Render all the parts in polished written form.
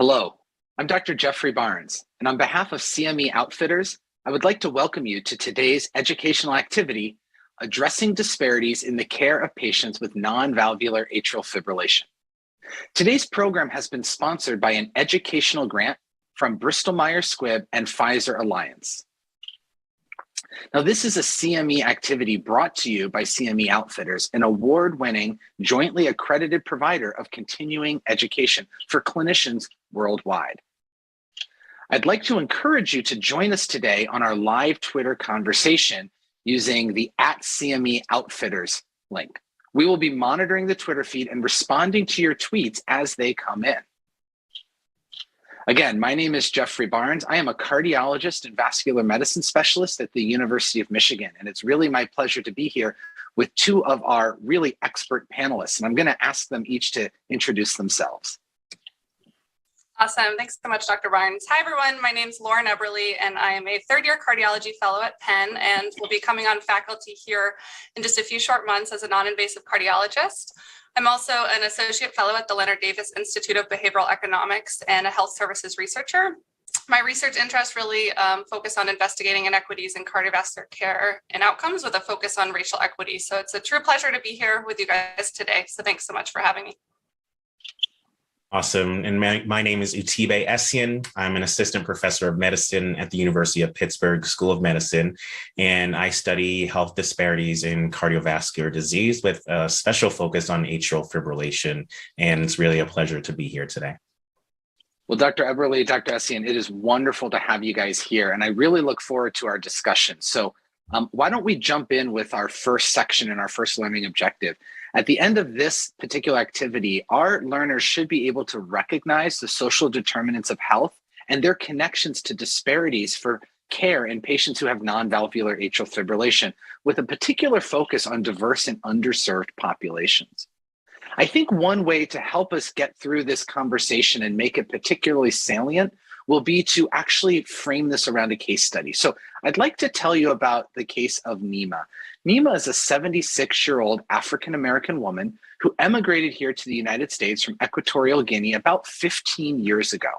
Hello, I'm Dr. Jeffrey Barnes, and on behalf of CME Outfitters, I would like to welcome you to today's educational activity, Addressing Disparities in the Care of Patients with Non-Valvular Atrial Fibrillation. Today's program has been sponsored by an educational grant from Bristol Myers Squibb and Pfizer Alliance. Now, this is a CME activity brought to you by CME Outfitters, an award-winning, jointly accredited provider of continuing education for clinicians worldwide. I'd like to encourage you to join us today on our live Twitter conversation using the @CME Outfitters link. We will be monitoring the Twitter feed and responding to your tweets as they come in. Again, my name is Jeffrey Barnes. I am a cardiologist and vascular medicine specialist at the University of Michigan, and it's really my pleasure to be here with two of our really expert panelists, and I'm going to ask them each to introduce themselves. Awesome. Thanks so much, Dr. Barnes. Hi, everyone. My name is Lauren Eberly, and I am a third-year cardiology fellow at Penn, and will be coming on faculty here in just a few short months as a non-invasive cardiologist. I'm also an associate fellow at the Leonard Davis Institute of Behavioral Economics and a health services researcher. My research interests really focus on investigating inequities in cardiovascular care and outcomes with a focus on racial equity. So it's a true pleasure to be here with you guys today. So thanks so much for having me. Awesome. And my name is Utibe Essien. I'm an assistant professor of medicine at the University of Pittsburgh School of Medicine, and I study health disparities in cardiovascular disease with a special focus on atrial fibrillation. And it's really a pleasure to be here today. Well, Dr. Eberly, Dr. Essien, it is wonderful to have you guys here, and I really look forward to our discussion. So why don't we jump in with our first section and our first learning objective. At the end of this particular activity, our learners should be able to recognize the social determinants of health and their connections to disparities for care in patients who have non-valvular atrial fibrillation, with a particular focus on diverse and underserved populations. I think one way to help us get through this conversation and make it particularly salient will be to actually frame this around a case study. So I'd like to tell you about the case of Nima. Nima is a 76-year-old African-American woman who emigrated here to the United States from Equatorial Guinea about 15 years ago.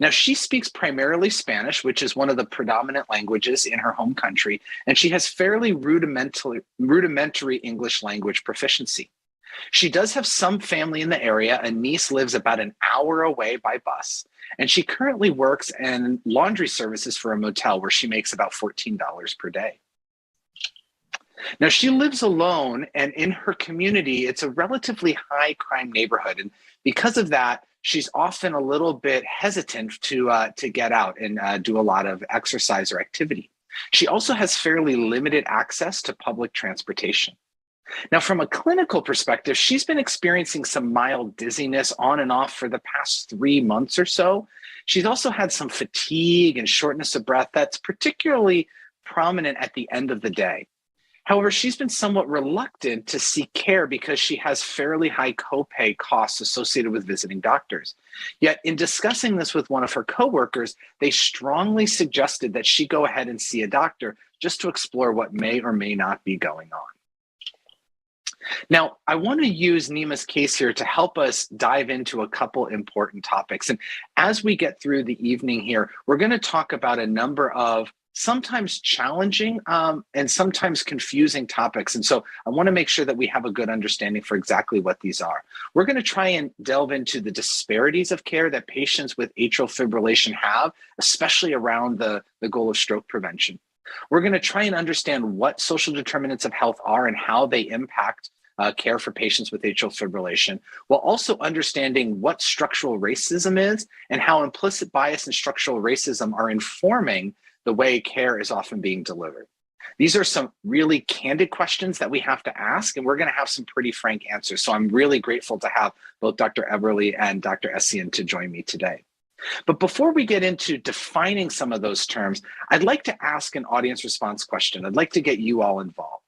Now, she speaks primarily Spanish, which is one of the predominant languages in her home country, and she has fairly rudimentary English language proficiency. She does have some family in the area. A niece lives about an hour away by bus, and she currently works in laundry services for a motel where she makes about $14 per day. Now, she lives alone, and in her community, it's a relatively high crime neighborhood. And because of that, she's often a little bit hesitant to get out and do a lot of exercise or activity. She also has fairly limited access to public transportation. Now, from a clinical perspective, she's been experiencing some mild dizziness on and off for the past 3 months or so. She's also had some fatigue and shortness of breath that's particularly prominent at the end of the day. However, she's been somewhat reluctant to seek care because she has fairly high copay costs associated with visiting doctors. Yet in discussing this with one of her coworkers, they strongly suggested that she go ahead and see a doctor just to explore what may or may not be going on. Now, I want to use Nima's case here to help us dive into a couple important topics. And as we get through the evening here, we're going to talk about a number of sometimes challenging and sometimes confusing topics. And so I want to make sure that we have a good understanding for exactly what these are. We're going to try and delve into the disparities of care that patients with atrial fibrillation have, especially around the goal of stroke prevention. We're going to try and understand what social determinants of health are and how they impact care for patients with atrial fibrillation, while also understanding what structural racism is and how implicit bias and structural racism are informing the way care is often being delivered. These are some really candid questions that we have to ask, and we're going to have some pretty frank answers. So I'm really grateful to have both Dr. Eberly and Dr. Essien to join me today. But before we get into defining some of those terms, I'd like to ask an audience response question. I'd like to get you all involved.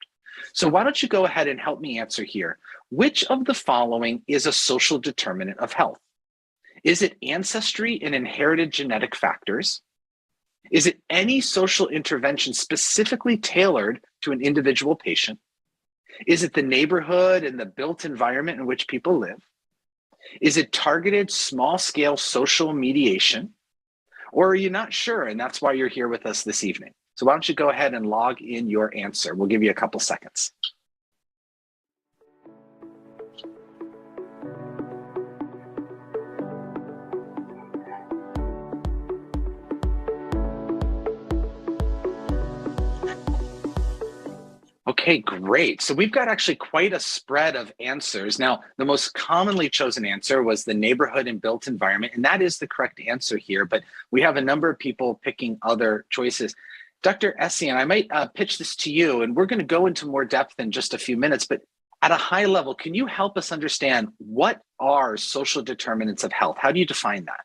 So why don't you go ahead and help me answer here. Which of the following is a social determinant of health? Is it ancestry and inherited genetic factors? Is it any social intervention specifically tailored to an individual patient? Is it the neighborhood and the built environment in which people live? Is it targeted small-scale social mediation? Or are you not sure, and that's why you're here with us this evening? So why don't you go ahead and log in your answer. We'll give you a couple seconds. Okay, great. So we've got actually quite a spread of answers. Now, the most commonly chosen answer was the neighborhood and built environment, and that is the correct answer here, but we have a number of people picking other choices. Dr. Essien, I might pitch this to you, and we're going to go into more depth in just a few minutes, but at a high level, can you help us understand what are social determinants of health? How do you define that?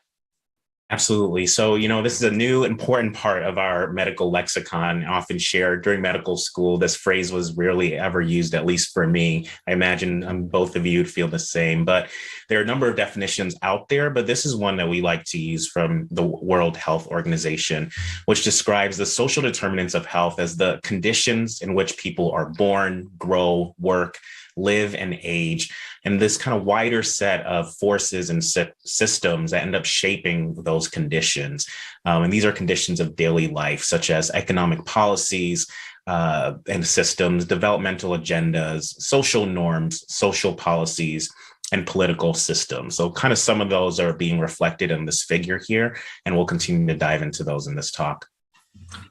Absolutely. So, this is a new important part of our medical lexicon, often shared during medical school. This phrase was rarely ever used, at least for me. I imagine both of you would feel the same, but there are a number of definitions out there, but this is one that we like to use from the World Health Organization, which describes the social determinants of health as the conditions in which people are born, grow, work, live, and age, and this kind of wider set of forces and systems that end up shaping those conditions. And these are conditions of daily life, such as economic policies and systems, developmental agendas, social norms, social policies, and political systems. So kind of some of those are being reflected in this figure here, and we'll continue to dive into those in this talk.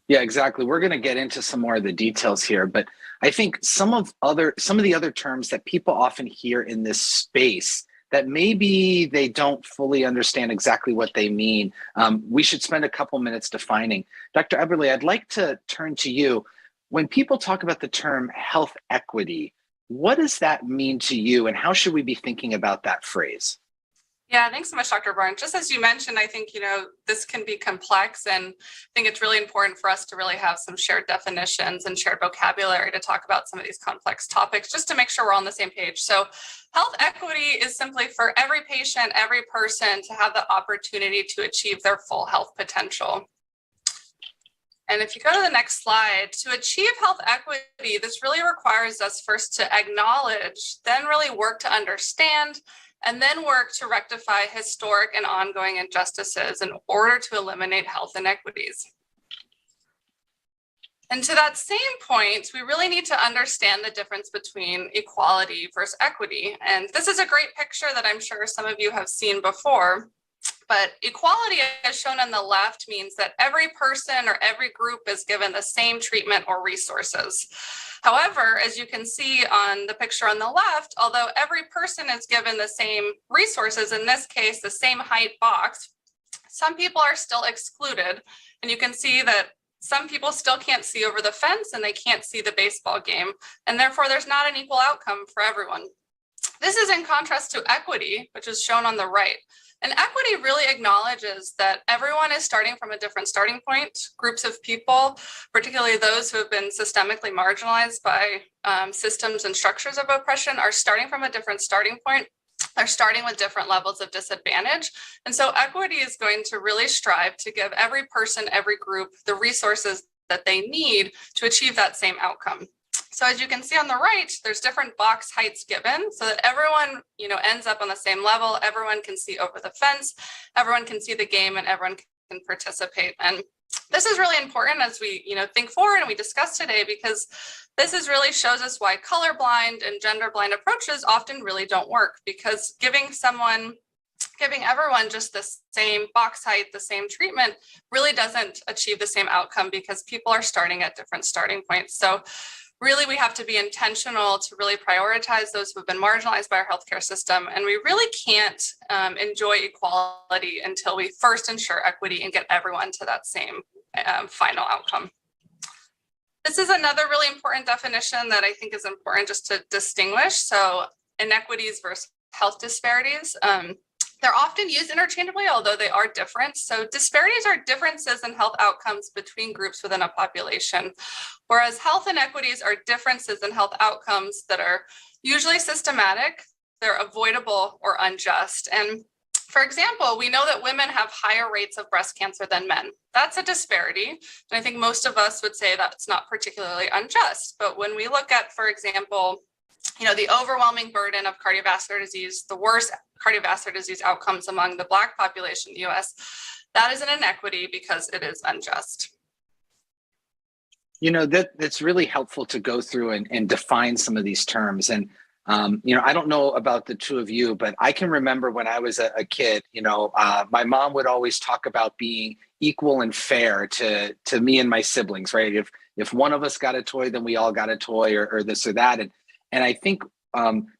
Yeah, exactly. We're going to get into some more of the details here, but I think some of the other terms that people often hear in this space that maybe they don't fully understand exactly what they mean, we should spend a couple minutes defining. Dr. Eberle, I'd like to turn to you. When people talk about the term health equity, what does that mean to you, and how should we be thinking about that phrase? Yeah, thanks so much, Dr. Barnes. Just as you mentioned, I think, this can be complex, and I think it's really important for us to really have some shared definitions and shared vocabulary to talk about some of these complex topics, just to make sure we're on the same page. So health equity is simply for every patient, every person to have the opportunity to achieve their full health potential. And if you go to the next slide, to achieve health equity, this really requires us first to acknowledge, then really work to understand, and then work to rectify historic and ongoing injustices in order to eliminate health inequities. And to that same point, we really need to understand the difference between equality versus equity. And this is a great picture that I'm sure some of you have seen before. But equality, as shown on the left, means that every person or every group is given the same treatment or resources. However, as you can see on the picture on the left, although every person is given the same resources, in this case, the same height box, some people are still excluded. And you can see that some people still can't see over the fence and they can't see the baseball game. And therefore, there's not an equal outcome for everyone. This is in contrast to equity, which is shown on the right. And equity really acknowledges that everyone is starting from a different starting point. Groups of people, particularly those who have been systemically marginalized by systems and structures of oppression, are starting from a different starting point. They're starting with different levels of disadvantage. And so equity is going to really strive to give every person, every group, the resources that they need to achieve that same outcome. So as you can see on the right, there's different box heights given so that everyone, ends up on the same level. Everyone can see over the fence, everyone can see the game, and everyone can participate. And this is really important as we, think forward and we discuss today, because this really shows us why colorblind and genderblind approaches often really don't work, because giving everyone just the same box height, the same treatment, really doesn't achieve the same outcome, because people are starting at different starting points. So really, we have to be intentional to really prioritize those who have been marginalized by our healthcare system. And we really can't enjoy equality until we first ensure equity and get everyone to that same final outcome. This is another really important definition that I think is important just to distinguish. So inequities versus health disparities. They're often used interchangeably, although they are different. So disparities are differences in health outcomes between groups within a population, whereas health inequities are differences in health outcomes that are usually systematic, they're avoidable or unjust. And for example, we know that women have higher rates of breast cancer than men. That's a disparity. And I think most of us would say that's not particularly unjust. But when we look at, for example, the overwhelming burden of cardiovascular disease, the worse cardiovascular disease outcomes among the Black population in the US, that is an inequity because it is unjust. You know, that's really helpful to go through and define some of these terms. And, you know, I don't know about the two of you, but I can remember when I was a kid, you know, my mom would always talk about being equal and fair to me and my siblings, right? If one of us got a toy, then we all got a toy or this or that. And I think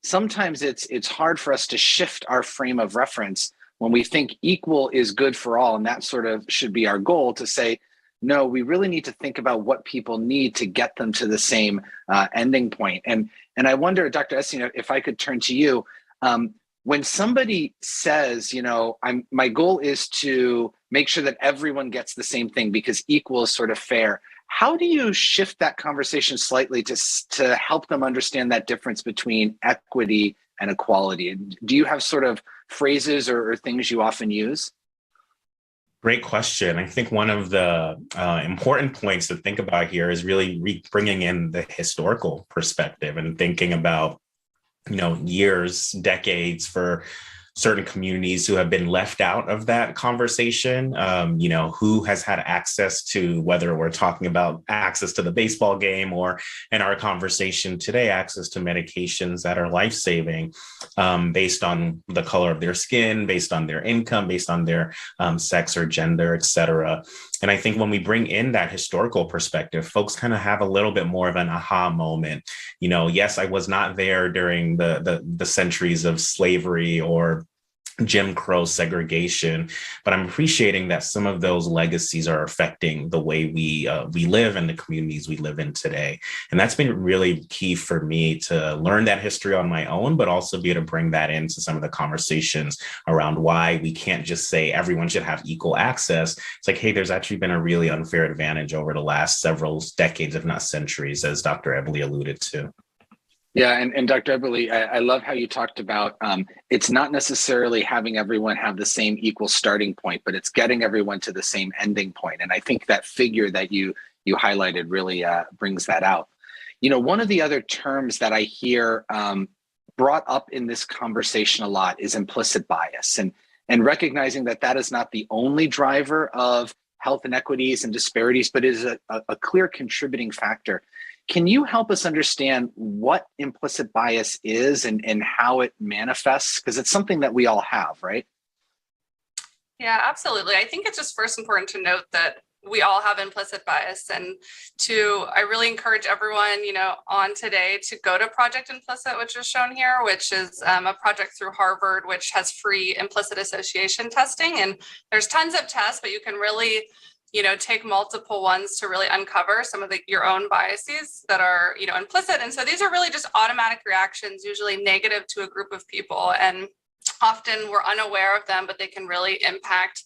sometimes it's hard for us to shift our frame of reference when we think equal is good for all. And that sort of should be our goal, to say, no, we really need to think about what people need to get them to the same ending point. And I wonder, Dr. Essien, if I could turn to you, when somebody says, you know, my goal is to make sure that everyone gets the same thing because equal is sort of fair, how do you shift that conversation slightly to help them understand that difference between equity and equality? Do you have sort of phrases or things you often use? Great question. I think one of the important points to think about here is really bringing in the historical perspective and thinking about, you know, years, decades for certain communities who have been left out of that conversation. You know, who has had access to, whether we're talking about access to the baseball game or in our conversation today, access to medications that are life-saving, based on the color of their skin, based on their income, based on their sex or gender, et cetera. And I think when we bring in that historical perspective, folks kind of have a little bit more of an aha moment. You know, yes, I was not there during the centuries of slavery or Jim Crow segregation, but I'm appreciating that some of those legacies are affecting the way we live and the communities we live in today. And that's been really key for me to learn that history on my own, but also be able to bring that into some of the conversations around why we can't just say everyone should have equal access. It's like, hey, there's actually been a really unfair advantage over the last several decades, if not centuries, as Dr. Eberle alluded to. Yeah, and Dr. Eberle, I love how you talked about it's not necessarily having everyone have the same equal starting point, but it's getting everyone to the same ending point. And I think that figure that you highlighted really brings that out. You know, one of the other terms that I hear brought up in this conversation a lot is implicit bias, and recognizing that that is not the only driver of health inequities and disparities, but is a clear contributing factor. Can you help us understand what implicit bias is and how it manifests? Because it's something that we all have, right? Yeah, absolutely. I think it's just first important to note that we all have implicit bias, and I really encourage everyone, you know, on today to go to Project Implicit, which is shown here, which is a project through Harvard, which has free implicit association testing. And there's tons of tests, but you can really, you know, take multiple ones to really uncover some of your own biases that are, you know, implicit. And so these are really just automatic reactions, usually negative to a group of people. And often we're unaware of them, but they can really impact,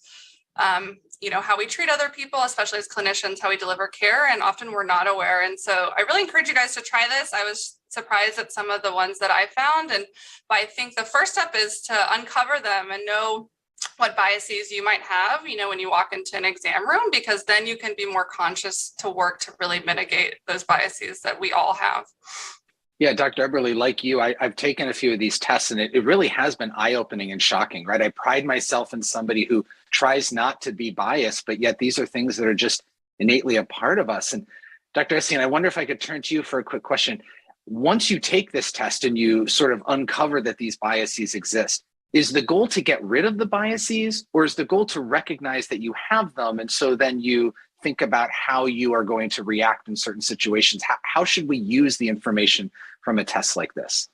you know, how we treat other people, especially as clinicians, how we deliver care. And often we're not aware. And so I really encourage you guys to try this. I was surprised at some of the ones that I found. But I think the first step is to uncover them and know what biases you might have, you know, when you walk into an exam room, because then you can be more conscious to work to really mitigate those biases that we all have. Yeah, Dr. Eberle, like you, I've taken a few of these tests, and it really has been eye-opening and shocking, right? I pride myself in somebody who tries not to be biased, but yet these are things that are just innately a part of us. And Dr. Essien, I wonder if I could turn to you for a quick question. Once you take this test and you sort of uncover that these biases exist, is the goal to get rid of the biases, or is the goal to recognize that you have them, and so then you think about how you are going to react in certain situations? How should we use the information from a test like this?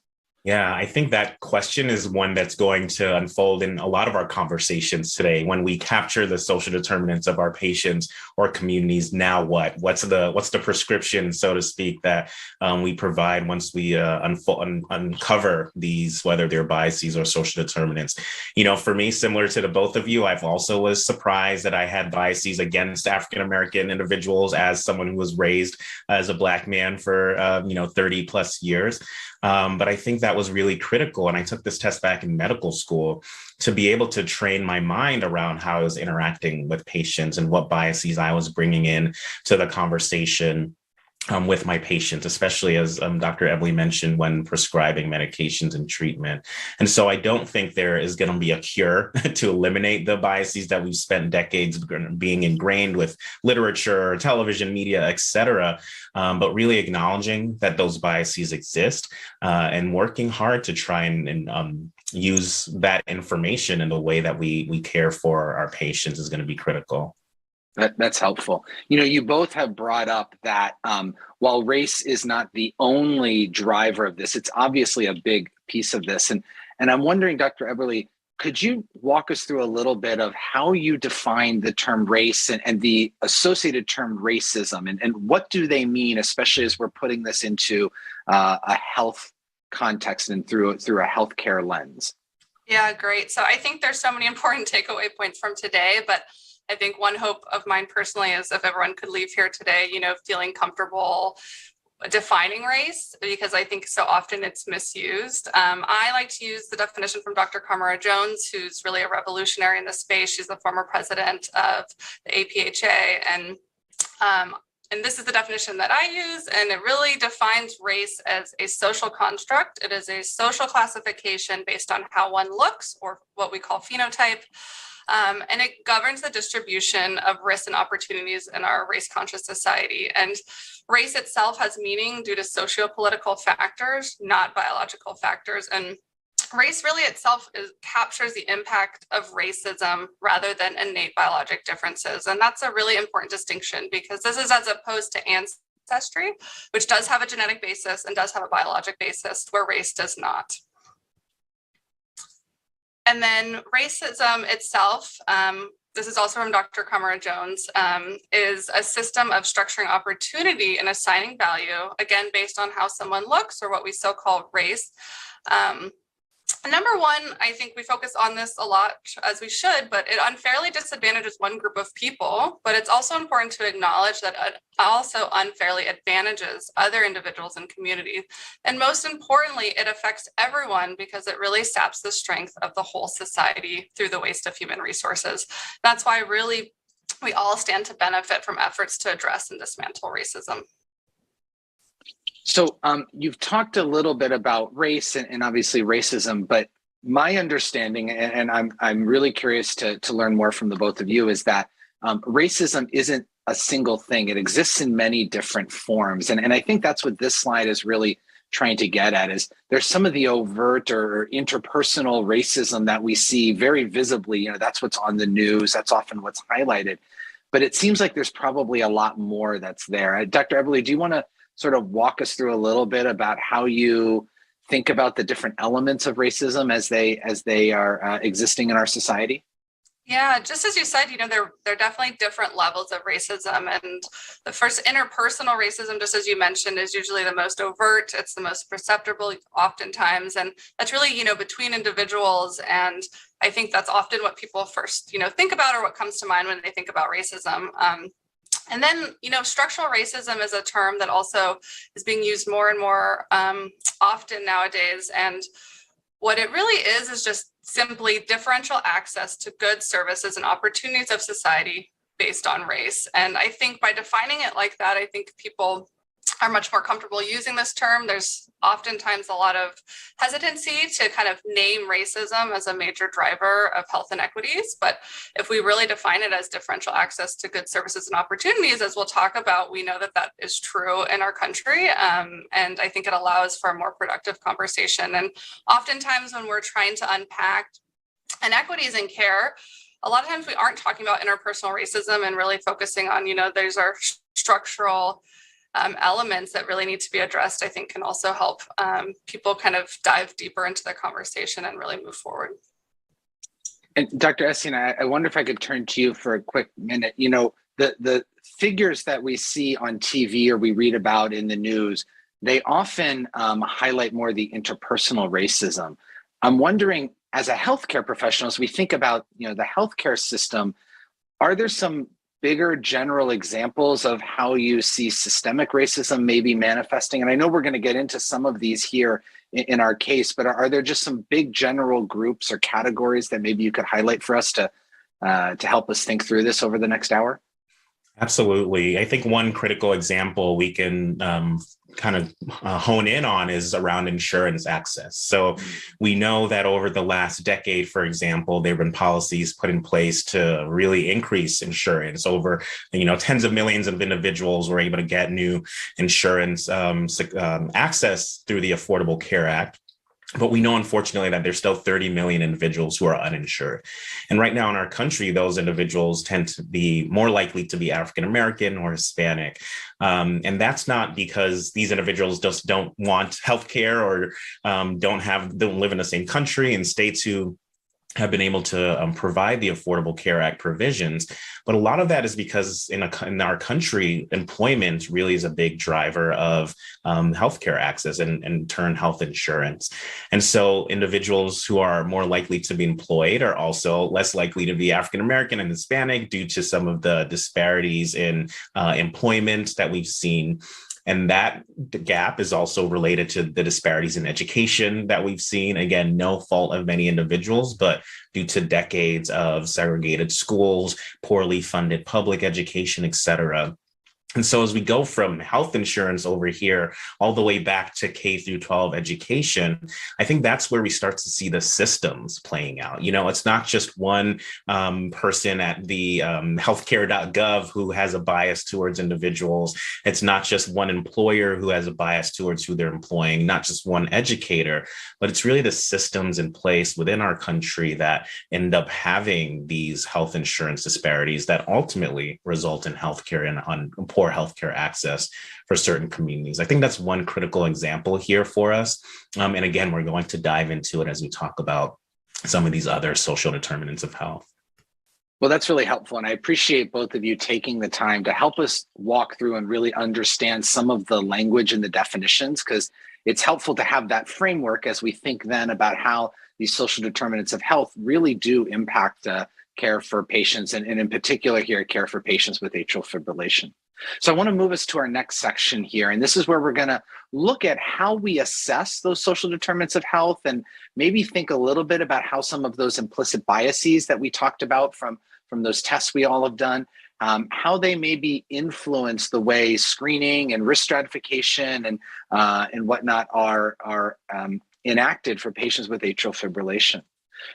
Yeah, I think that question is one that's going to unfold in a lot of our conversations today. When we capture the social determinants of our patients or communities, now what? What's the prescription, so to speak, that we provide once we uncover these, whether they're biases or social determinants? You know, for me, similar to the both of you, I've also was surprised that I had biases against African-American individuals as someone who was raised as a Black man for 30 plus years. But I think that was really critical. And I took this test back in medical school to be able to train my mind around how I was interacting with patients and what biases I was bringing in to the conversation. with my patients, especially as Dr. Ebley mentioned, when prescribing medications and treatment. And so I don't think there is going to be a cure to eliminate the biases that we've spent decades being ingrained with literature, television, media, et cetera, but really acknowledging that those biases exist and working hard to try and use that information in the way that we care for our patients is going to be critical. That's helpful. You both have brought up that while race is not the only driver of this, it's obviously a big piece of this. And I'm wondering, Dr. Eberle, could you walk us through a little bit of how you define the term race and the associated term racism, and what do they mean, especially as we're putting this into a health context and through a healthcare lens? Yeah, great. So I think there's so many important takeaway points from today, but I think one hope of mine personally is if everyone could leave here today, feeling comfortable defining race, because I think so often it's misused. I like to use the definition from Dr. Kamara Jones, who's really a revolutionary in this space. She's the former president of the APHA, and this is the definition that I use, and it really defines race as a social construct. It is a social classification based on how one looks, or what we call phenotype. And it governs the distribution of risks and opportunities in our race-conscious society. And race itself has meaning due to socio-political factors, not biological factors. And race really itself captures the impact of racism rather than innate biologic differences. And that's a really important distinction, because this is as opposed to ancestry, which does have a genetic basis and does have a biologic basis, where race does not. And then racism itself, this is also from Dr. Kamara Jones, is a system of structuring opportunity and assigning value, again, based on how someone looks, or what we so call race. Number one, I think we focus on this a lot, as we should, but it unfairly disadvantages one group of people. But it's also important to acknowledge that it also unfairly advantages other individuals and communities. And most importantly, it affects everyone, because it really saps the strength of the whole society through the waste of human resources. That's why really we all stand to benefit from efforts to address and dismantle racism. So you've talked a little bit about race and obviously racism, but my understanding, and I'm really curious to learn more from the both of you, is that racism isn't a single thing. It exists in many different forms. And I think that's what this slide is really trying to get at, is there's some of the overt or interpersonal racism that we see very visibly. That's what's on the news. That's often what's highlighted. But it seems like there's probably a lot more that's there. Dr. Eberle, do you want to sort of walk us through a little bit about how you think about the different elements of racism as they are existing in our society? Yeah, just as you said, there are definitely different levels of racism. And the first, interpersonal racism, just as you mentioned, is usually the most overt. It's the most perceptible oftentimes. And that's really, between individuals. And I think that's often what people first, think about, or what comes to mind when they think about racism. And then, structural racism is a term that also is being used more and more often nowadays. And what it really is just simply differential access to goods, services, and opportunities of society based on race. And I think by defining it like that, I think people are much more comfortable using this term. There's oftentimes a lot of hesitancy to kind of name racism as a major driver of health inequities. But if we really define it as differential access to goods, services, and opportunities, as we'll talk about, we know that that is true in our country. And I think it allows for a more productive conversation. And oftentimes when we're trying to unpack inequities in care, a lot of times we aren't talking about interpersonal racism and really focusing on, those are structural elements that really need to be addressed. I think can also help people kind of dive deeper into the conversation and really move forward. And Dr. Essien, I wonder if I could turn to you for a quick minute. The figures that we see on TV or we read about in the news, they often highlight more the interpersonal racism. I'm wondering, as a healthcare professional, as we think about the healthcare system, are there some bigger general examples of how you see systemic racism maybe manifesting? And I know we're going to get into some of these here in our case, but are there just some big general groups or categories that maybe you could highlight for us to help us think through this over the next hour? Absolutely. I think one critical example we can kind of hone in on is around insurance access. So we know that over the last decade, for example, there have been policies put in place to really increase insurance. Over, tens of millions of individuals were able to get new insurance access through the Affordable Care Act. But we know, unfortunately, that there's still 30 million individuals who are uninsured. And right now in our country, those individuals tend to be more likely to be African-American or Hispanic. And that's not because these individuals just don't want healthcare or don't live in the same country. And states who have been able to provide the Affordable Care Act provisions. But a lot of that is because in our country, employment really is a big driver of healthcare access and in turn, health insurance. And so individuals who are more likely to be employed are also less likely to be African-American and Hispanic due to some of the disparities in employment that we've seen. And that gap is also related to the disparities in education that we've seen. Again, no fault of many individuals, but due to decades of segregated schools, poorly funded public education, et cetera. And so as we go from health insurance over here all the way back to K through 12 education, I think that's where we start to see the systems playing out. It's not just one person at the healthcare.gov who has a bias towards individuals. It's not just one employer who has a bias towards who they're employing, not just one educator, but it's really the systems in place within our country that end up having these health insurance disparities that ultimately result in healthcare and on poor healthcare access for certain communities. I think that's one critical example here for us. And again, we're going to dive into it as we talk about some of these other social determinants of health. Well, that's really helpful. And I appreciate both of you taking the time to help us walk through and really understand some of the language and the definitions, because it's helpful to have that framework as we think then about how these social determinants of health really do impact care for patients, and in particular here, care for patients with atrial fibrillation. So I want to move us to our next section here. And this is where we're going to look at how we assess those social determinants of health and maybe think a little bit about how some of those implicit biases that we talked about from those tests we all have done, how they maybe influence the way screening and risk stratification and whatnot are enacted for patients with atrial fibrillation.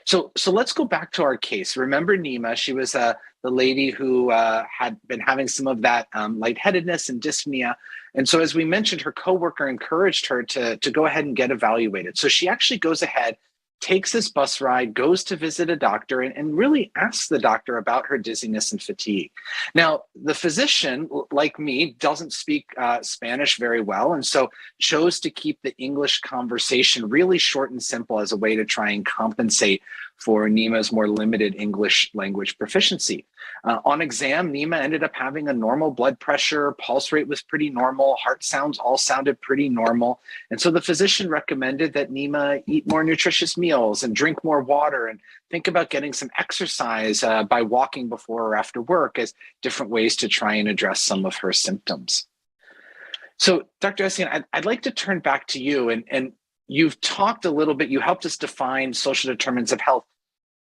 So let's go back to our case. Remember Nima, she was the lady who had been having some of that lightheadedness and dyspnea. And so as we mentioned, her coworker encouraged her to go ahead and get evaluated. So she actually goes ahead, takes this bus ride, goes to visit a doctor, and really asks the doctor about her dizziness and fatigue. Now, the physician, like me, doesn't speak Spanish very well, and so chose to keep the English conversation really short and simple as a way to try and compensate for Nima's more limited English language proficiency. On exam, Nima ended up having a normal blood pressure, pulse rate was pretty normal, heart sounds all sounded pretty normal. And so the physician recommended that Nima eat more nutritious meals and drink more water and think about getting some exercise by walking before or after work as different ways to try and address some of her symptoms. So Dr. Essien, I'd like to turn back to you, and you've talked a little bit, you helped us define social determinants of health.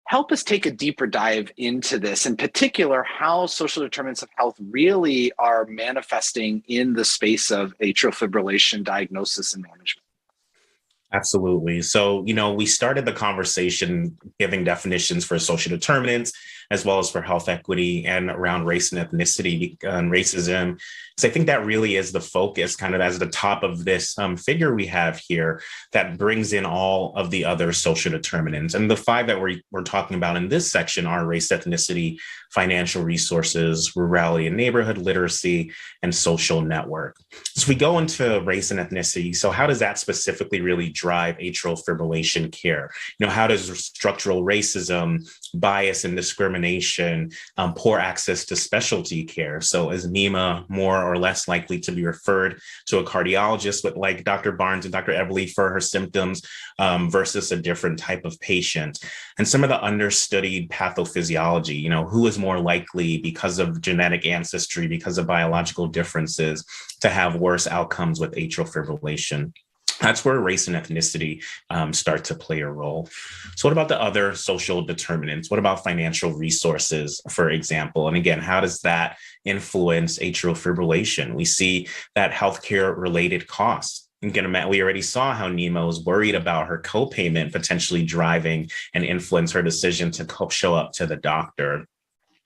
Help us take a deeper dive into this, in particular, how social determinants of health really are manifesting in the space of atrial fibrillation diagnosis and management. Absolutely. So, we started the conversation giving definitions for social determinants, as well as for health equity and around race and ethnicity and racism. So I think that really is the focus, kind of as the top of this figure we have here that brings in all of the other social determinants. And the five that we're talking about in this section are race, ethnicity, financial resources, rurality and neighborhood, literacy, and social network. So we go into race and ethnicity. So how does that specifically really drive atrial fibrillation care? How does structural racism, bias and discrimination, poor access to specialty care? So is Nima more or less likely to be referred to a cardiologist with like Dr. Barnes and Dr. Eberle for her symptoms versus a different type of patient? And some of the understudied pathophysiology, who is more likely because of genetic ancestry, because of biological differences, to have worse outcomes with atrial fibrillation? That's where race and ethnicity start to play a role. So what about the other social determinants? What about financial resources, for example? And again, how does that influence atrial fibrillation? We see that healthcare related costs. Again, we already saw how Nima was worried about her copayment potentially driving and influence her decision to show up to the doctor.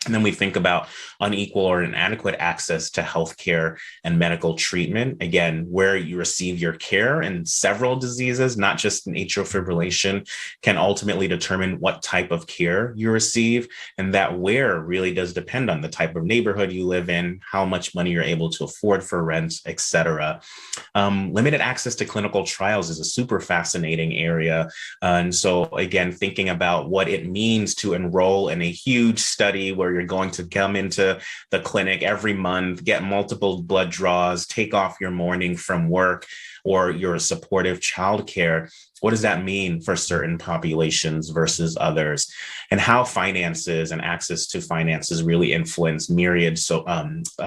And then we think about unequal or inadequate access to healthcare and medical treatment. Again, where you receive your care in several diseases, not just in atrial fibrillation, can ultimately determine what type of care you receive. And that where really does depend on the type of neighborhood you live in, how much money you're able to afford for rent, et cetera. Limited access to clinical trials is a super fascinating area. And so again, thinking about what it means to enroll in a huge study where you're going to come into the clinic every month, get multiple blood draws, take off your morning from work or your supportive childcare. What does that mean for certain populations versus others? And how finances and access to finances really influence myriad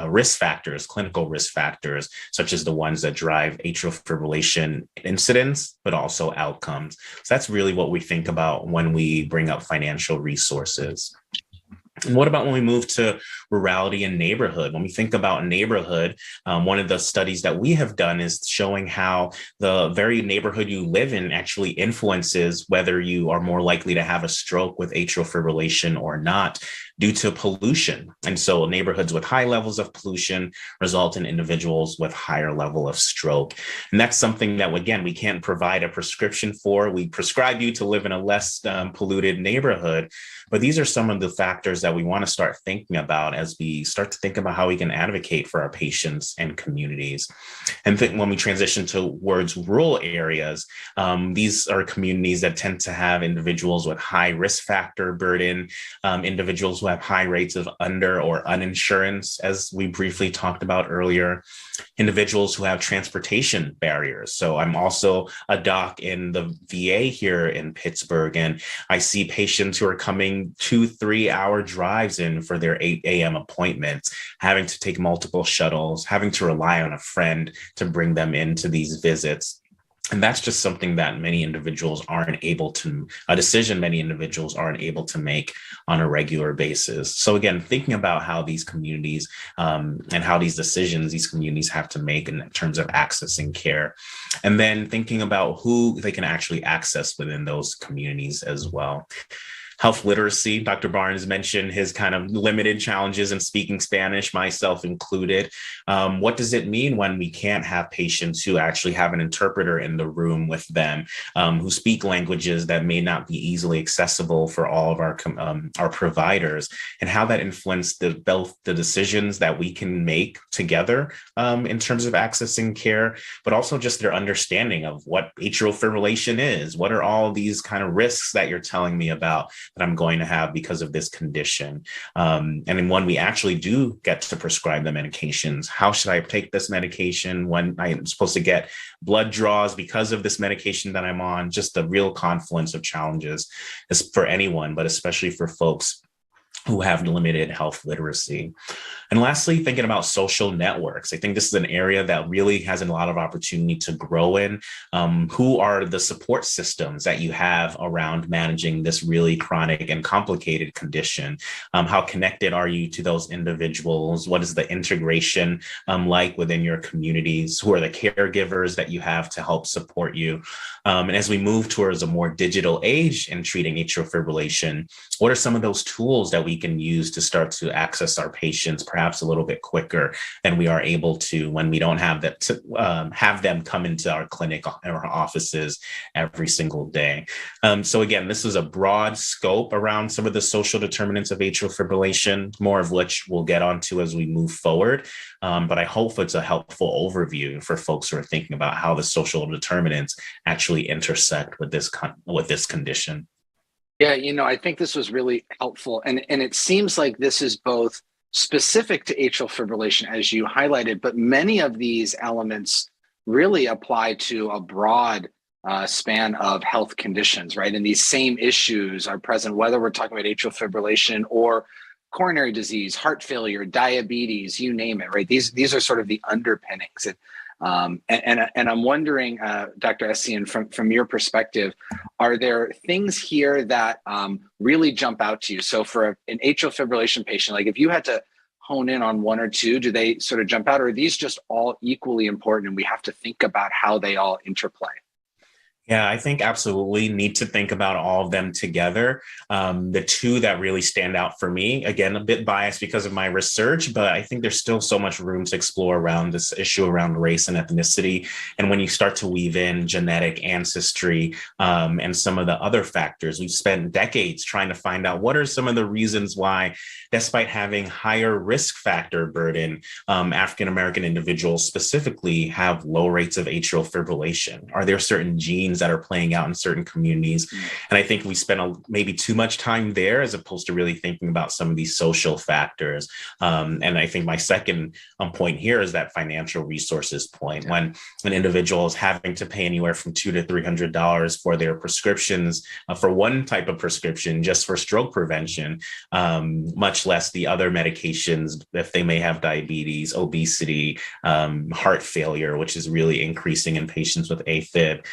risk factors, clinical risk factors, such as the ones that drive atrial fibrillation incidence, but also outcomes. So that's really what we think about when we bring up financial resources. And what about when we move to rurality and neighborhood? When we think about neighborhood, one of the studies that we have done is showing how the very neighborhood you live in actually influences whether you are more likely to have a stroke with atrial fibrillation or not due to pollution. And so neighborhoods with high levels of pollution result in individuals with higher level of stroke. And that's something that, again, we can't provide a prescription for. We prescribe you to live in a less polluted neighborhood. But these are some of the factors that we want to start thinking about as we start to think about how we can advocate for our patients and communities. And when we transition towards rural areas, these are communities that tend to have individuals with high risk factor burden, individuals who have high rates of under or uninsurance, as we briefly talked about earlier, individuals who have transportation barriers. So I'm also a doc in the VA here in Pittsburgh, and I see patients who are coming 2-3 hour drives in for their 8 a.m. appointments, having to take multiple shuttles, having to rely on a friend to bring them into these visits. And that's just something that many individuals aren't able to, a decision many individuals aren't able to make on a regular basis. So again, thinking about how these communities and how these decisions these communities have to make in terms of accessing care, and then thinking about who they can actually access within those communities as well. Health literacy, Dr. Barnes mentioned his kind of limited challenges in speaking Spanish, myself included. What does it mean when we can't have patients who actually have an interpreter in the room with them, who speak languages that may not be easily accessible for all of our providers, and how that influenced both the decisions that we can make together in terms of accessing care, but also just their understanding of what atrial fibrillation is. What are all these kind of risks that you're telling me about that I'm going to have because of this condition? And then when we actually do get to prescribe the medications, how should I take this medication when I'm supposed to get blood draws because of this medication that I'm on? Just the real confluence of challenges is for anyone, but especially for folks who have limited health literacy. And lastly, thinking about social networks. I think this is an area that really has a lot of opportunity to grow in. Who are the support systems that you have around managing this really chronic and complicated condition? How connected are you to those individuals? What is the integration like within your communities? Who are the caregivers that you have to help support you? And as we move towards a more digital age in treating atrial fibrillation, what are some of those tools that we can use to start to access our patients perhaps a little bit quicker than we are able to when we don't have that to have them come into our clinic or our offices every single day. So again, this is a broad scope around some of the social determinants of atrial fibrillation, more of which we'll get onto as we move forward. But I hope it's a helpful overview for folks who are thinking about how the social determinants actually intersect with this condition. Yeah, I think this was really helpful. And it seems like this is both specific to atrial fibrillation, as you highlighted, but many of these elements really apply to a broad span of health conditions, right? And these same issues are present, whether we're talking about atrial fibrillation or coronary disease, heart failure, diabetes, you name it, right? These are sort of the underpinnings. And I'm wondering, Dr. Essien, from your perspective, are there things here that really jump out to you? So for an atrial fibrillation patient, like if you had to hone in on one or two, do they sort of jump out, or are these just all equally important and we have to think about how they all interplay? Yeah, I think absolutely need to think about all of them together. The two that really stand out for me, again, a bit biased because of my research, but I think there's still so much room to explore around this issue around race and ethnicity. And when you start to weave in genetic ancestry and some of the other factors, we've spent decades trying to find out what are some of the reasons why, despite having higher risk factor burden, African-American individuals specifically have low rates of atrial fibrillation. Are there certain genes that are playing out in certain communities? And I think we spend maybe too much time there as opposed to really thinking about some of these social factors. And I think my second point here is that financial resources point. When an individual is having to pay anywhere from $200 to $300 for their prescriptions for one type of prescription just for stroke prevention, much less the other medications if they may have diabetes, obesity, heart failure, which is really increasing in patients with AFib.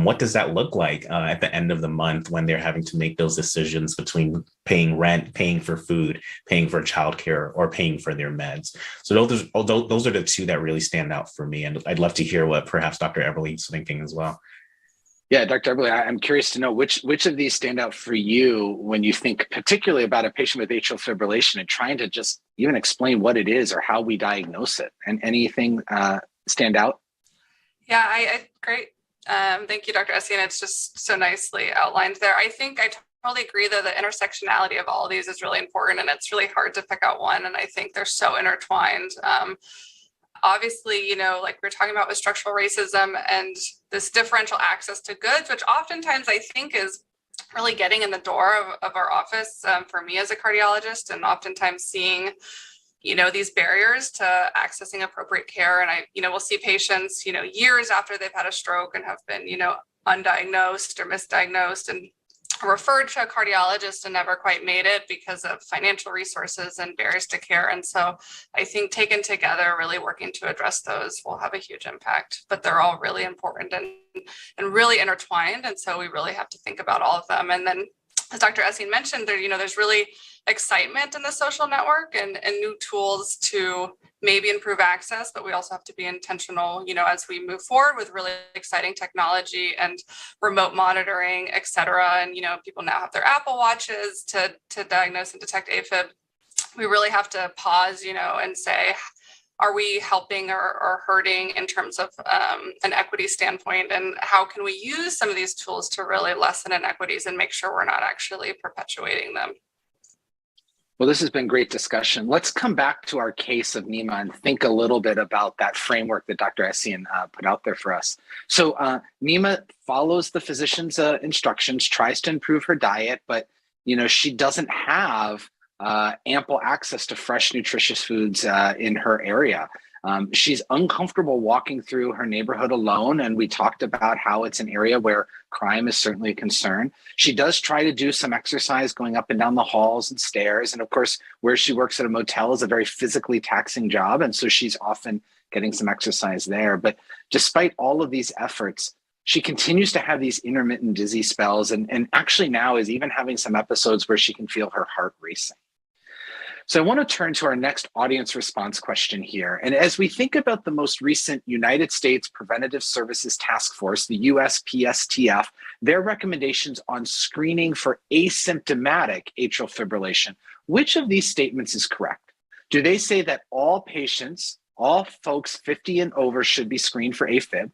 What does that look like at the end of the month when they're having to make those decisions between paying rent, paying for food, paying for childcare, or paying for their meds? So those are the two that really stand out for me. And I'd love to hear what perhaps Dr. Eberle is thinking as well. Yeah, Dr. Eberle, I'm curious to know which of these stand out for you when you think particularly about a patient with atrial fibrillation and trying to just even explain what it is or how we diagnose it. And anything stand out? Yeah, great. Thank you, Dr. Essien. It's just so nicely outlined there. I think I totally agree that the intersectionality of all of these is really important, and it's really hard to pick out one. And I think they're so intertwined. Obviously, like we're talking about with structural racism and this differential access to goods, which oftentimes I think is really getting in the door of our office for me as a cardiologist, and oftentimes seeing these barriers to accessing appropriate care. And we'll see patients, years after they've had a stroke and have been, undiagnosed or misdiagnosed and referred to a cardiologist and never quite made it because of financial resources and barriers to care. And so I think taken together, really working to address those will have a huge impact, but they're all really important and really intertwined. And so we really have to think about all of them. And then as Dr. Essien mentioned, there's really excitement in the social network and new tools to maybe improve access, but we also have to be intentional, as we move forward with really exciting technology and remote monitoring, et cetera. And, people now have their Apple Watches to diagnose and detect AFib. We really have to pause, and say, are we helping or hurting in terms of an equity standpoint? And how can we use some of these tools to really lessen inequities and make sure we're not actually perpetuating them? Well, this has been great discussion. Let's come back to our case of Nima and think a little bit about that framework that Dr. Essien put out there for us. So Nima follows the physician's instructions, tries to improve her diet, but she doesn't have ample access to fresh, nutritious foods in her area. She's uncomfortable walking through her neighborhood alone, and we talked about how it's an area where crime is certainly a concern. She does try to do some exercise going up and down the halls and stairs, and of course, where she works at a motel is a very physically taxing job, and so she's often getting some exercise there. But despite all of these efforts, she continues to have these intermittent dizzy spells, and actually now is even having some episodes where she can feel her heart racing. So I want to turn to our next audience response question here. And as we think about the most recent United States Preventative Services Task Force, the USPSTF, their recommendations on screening for asymptomatic atrial fibrillation, which of these statements is correct? Do they say that all patients, all folks 50 and over should be screened for AFib?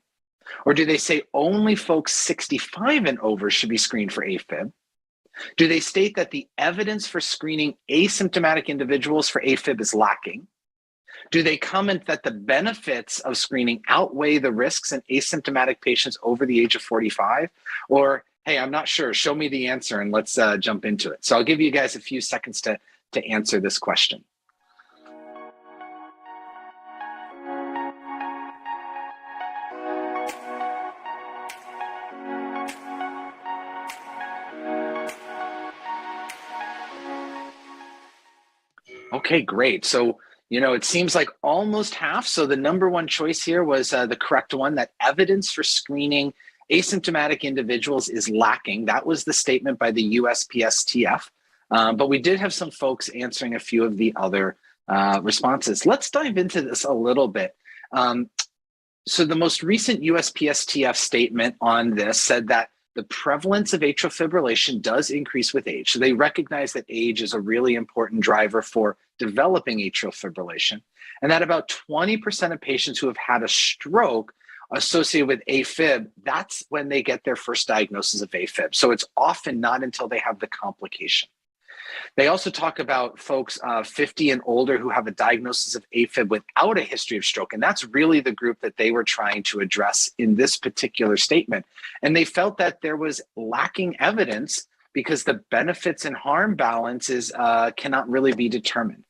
Or do they say only folks 65 and over should be screened for AFib? Do they state that the evidence for screening asymptomatic individuals for AFib is lacking? Do they comment that the benefits of screening outweigh the risks in asymptomatic patients over the age of 45? Or, hey, I'm not sure, show me the answer and let's jump into it. So I'll give you guys a few seconds to answer this question. Okay, great. So, it seems like almost half. So the number one choice here was the correct one, that evidence for screening asymptomatic individuals is lacking. That was the statement by the USPSTF. But we did have some folks answering a few of the other responses. Let's dive into this a little bit. So the most recent USPSTF statement on this said that the prevalence of atrial fibrillation does increase with age. So they recognize that age is a really important driver for developing atrial fibrillation, and that about 20% of patients who have had a stroke associated with AFib, that's when they get their first diagnosis of AFib. So it's often not until they have the complication. They also talk about folks 50 and older who have a diagnosis of AFib without a history of stroke. And that's really the group that they were trying to address in this particular statement. And they felt that there was lacking evidence because the benefits and harm balances cannot really be determined.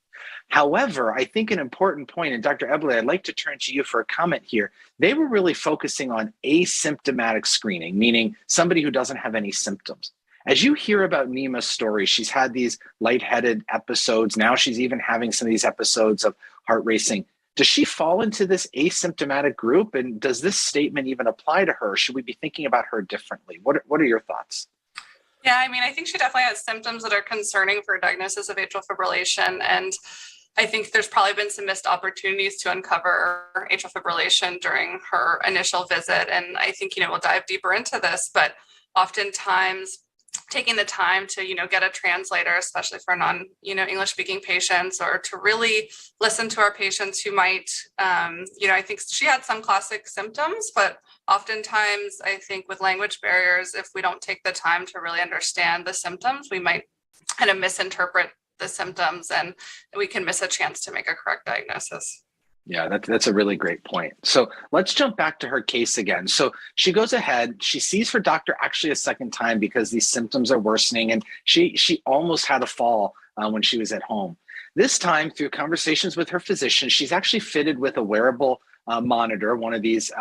However, I think an important point, and Dr. Eberle, I'd like to turn to you for a comment here. They were really focusing on asymptomatic screening, meaning somebody who doesn't have any symptoms. As you hear about Nima's story, she's had these lightheaded episodes. Now she's even having some of these episodes of heart racing. Does she fall into this asymptomatic group? And does this statement even apply to her? Should we be thinking about her differently? What are your thoughts? Yeah, I mean, I think she definitely has symptoms that are concerning for a diagnosis of atrial fibrillation. And I think there's probably been some missed opportunities to uncover atrial fibrillation during her initial visit. And I think, we'll dive deeper into this, but oftentimes taking the time to, get a translator, especially for non, English speaking patients, or to really listen to our patients who might, I think she had some classic symptoms, but oftentimes I think with language barriers, if we don't take the time to really understand the symptoms, we might kind of misinterpret the symptoms and we can miss a chance to make a correct diagnosis. Yeah, that's a really great point. So let's jump back to her case again. So she goes ahead, she sees her doctor actually a second time because these symptoms are worsening, and she almost had a fall when she was at home. This time, through conversations with her physician, she's actually fitted with a wearable monitor, one of these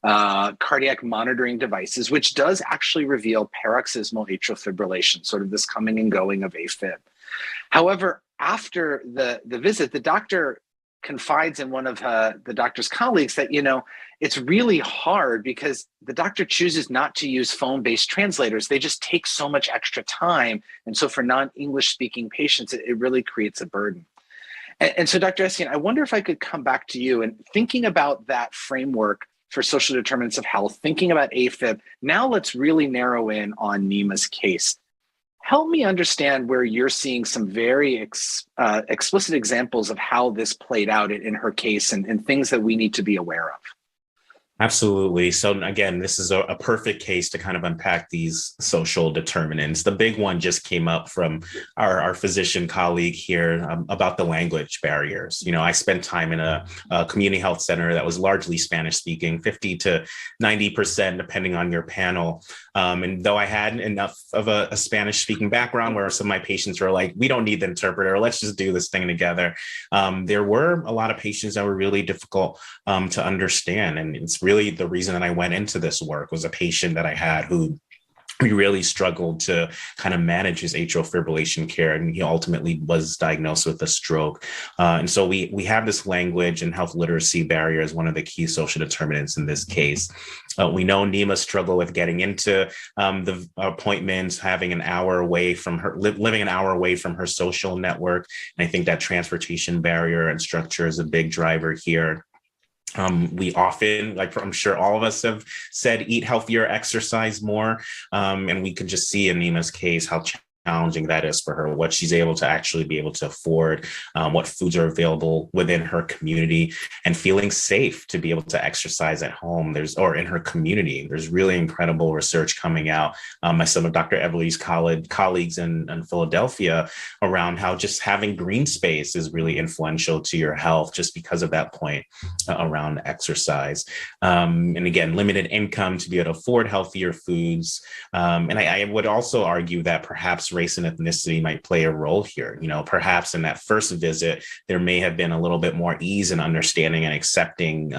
cardiac monitoring devices, which does actually reveal paroxysmal atrial fibrillation, sort of this coming and going of AFib. However, after the visit, the doctor confides in one of the doctor's colleagues that, it's really hard because the doctor chooses not to use phone-based translators. They just take so much extra time. And so for non-English speaking patients, it really creates a burden. And so Dr. Essien, I wonder if I could come back to you and thinking about that framework for social determinants of health, thinking about AFib. Now let's really narrow in on Nima's case. Help me understand where you're seeing some very explicit examples of how this played out in her case and things that we need to be aware of. Absolutely. So again, this is a perfect case to kind of unpack these social determinants. The big one just came up from our physician colleague here about the language barriers. I spent time in a community health center that was largely Spanish speaking, 50 to 90%, depending on your panel. And though I had enough of a Spanish speaking background where some of my patients were like, we don't need the interpreter, let's just do this thing together. There were a lot of patients that were really difficult to understand. And it's really the reason that I went into this work was a patient that I had who we really struggled to kind of manage his atrial fibrillation care, and he ultimately was diagnosed with a stroke. And so we have this language and health literacy barrier as one of the key social determinants in this case. We know Nima struggled with getting into the appointments, having an hour away from her, living an hour away from her social network. And I think that transportation barrier and structure is a big driver here. We often, like I'm sure all of us have said, eat healthier, exercise more. And we could just see in Nima's case how challenging that is for her, what she's able to actually be able to afford, what foods are available within her community, and feeling safe to be able to exercise at home or in her community. There's really incredible research coming out by some of Dr. Eberle's colleagues in Philadelphia around how just having green space is really influential to your health just because of that point around exercise. And again, limited income to be able to afford healthier foods. And I would also argue that perhaps race and ethnicity might play a role here. Perhaps in that first visit, there may have been a little bit more ease in understanding and accepting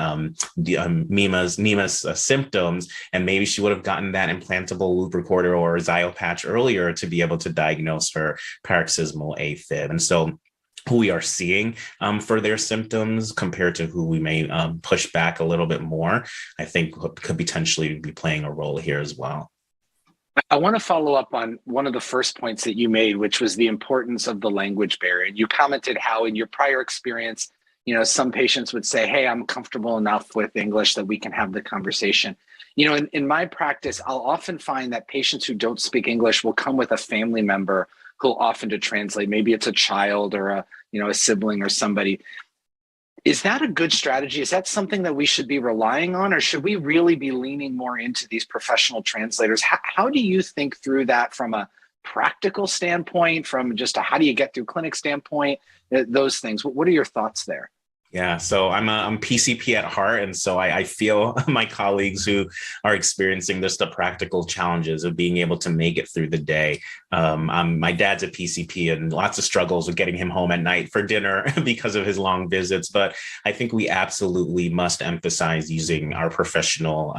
Nima's symptoms, and maybe she would have gotten that implantable loop recorder or Zio patch earlier to be able to diagnose her paroxysmal AFib. And so who we are seeing for their symptoms compared to who we may push back a little bit more, I think could potentially be playing a role here as well. I want to follow up on one of the first points that you made, which was the importance of the language barrier. And you commented how in your prior experience, some patients would say, hey, I'm comfortable enough with English that we can have the conversation. In my practice, I'll often find that patients who don't speak English will come with a family member who'll often to translate. Maybe it's a child or a sibling or somebody. Is that a good strategy? Is that something that we should be relying on, or should we really be leaning more into these professional translators? How do you think through that from a practical standpoint, from just a how do you get through clinic standpoint, those things? What are your thoughts there? Yeah, so I'm PCP at heart, and so I feel my colleagues who are experiencing just the practical challenges of being able to make it through the day. My dad's a PCP, and lots of struggles with getting him home at night for dinner because of his long visits. But I think we absolutely must emphasize using our professional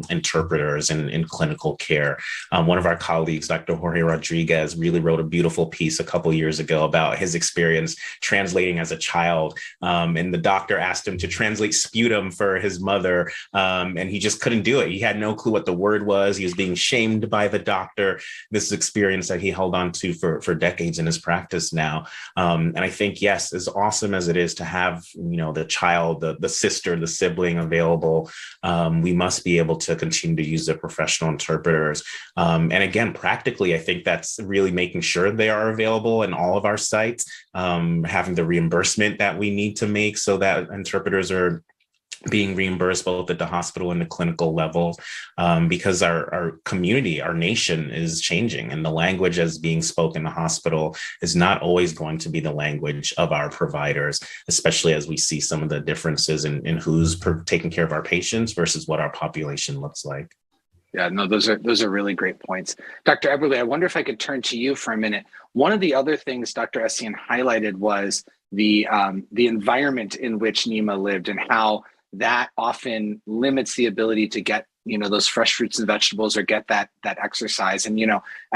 interpreters in clinical care. One of our colleagues, Dr. Jorge Rodriguez, really wrote a beautiful piece a couple years ago about his experience translating as a child, and the doctor asked him to translate sputum for his mother, and he just couldn't do it. He had no clue what the word was. He was being shamed by the doctor. This experience that he held on to for decades in his practice now. And I think, yes, as awesome as it is to have, the child, the sister, the sibling available, we must be able to continue to use the professional interpreters. And again, practically, I think that's really making sure they are available in all of our sites, having the reimbursement that we need to make so that interpreters are being reimbursed both at the hospital and the clinical level, because our community, our nation is changing, and the language as being spoken in the hospital is not always going to be the language of our providers, especially as we see some of the differences in who's taking care of our patients versus what our population looks like. Yeah, no, those are really great points. Dr. Eberle, I wonder if I could turn to you for a minute. One of the other things Dr. Essien highlighted was the environment in which Nima lived and how that often limits the ability to get those fresh fruits and vegetables or get that exercise. And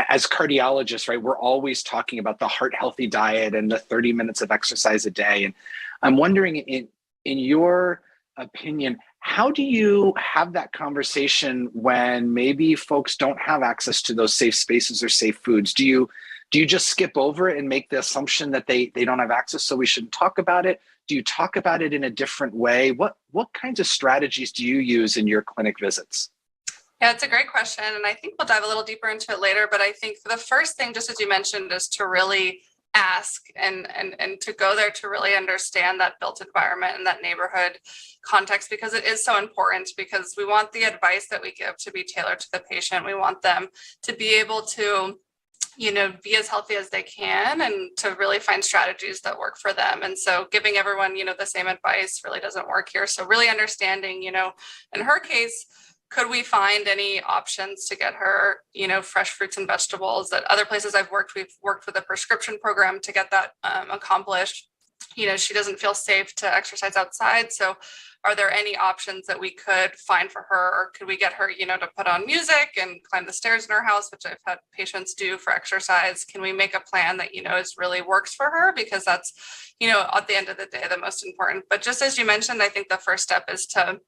as cardiologists, right, we're always talking about the heart healthy diet and the 30 minutes of exercise a day. And I'm wondering, in your opinion, how do you have that conversation when maybe folks don't have access to those safe spaces or safe foods? Do you just skip over it and make the assumption that they don't have access, so we shouldn't talk about it? Do you talk about it in a different way? What kinds of strategies do you use in your clinic visits? Yeah, it's a great question. And I think we'll dive a little deeper into it later. But I think the first thing, just as you mentioned, is to really ask and to go there to really understand that built environment and that neighborhood context, because it is so important, because we want the advice that we give to be tailored to the patient. We want them to be able to be as healthy as they can and to really find strategies that work for them. And so giving everyone, the same advice really doesn't work here. So really understanding, in her case, could we find any options to get her, fresh fruits and vegetables? At other places I've worked, we've worked with a prescription program to get that accomplished. She doesn't feel safe to exercise outside. So are there any options that we could find for her? Or could we get her, to put on music and climb the stairs in her house, which I've had patients do for exercise? Can we make a plan that, is really works for her? Because that's, at the end of the day, the most important. But just as you mentioned, I think the first step is to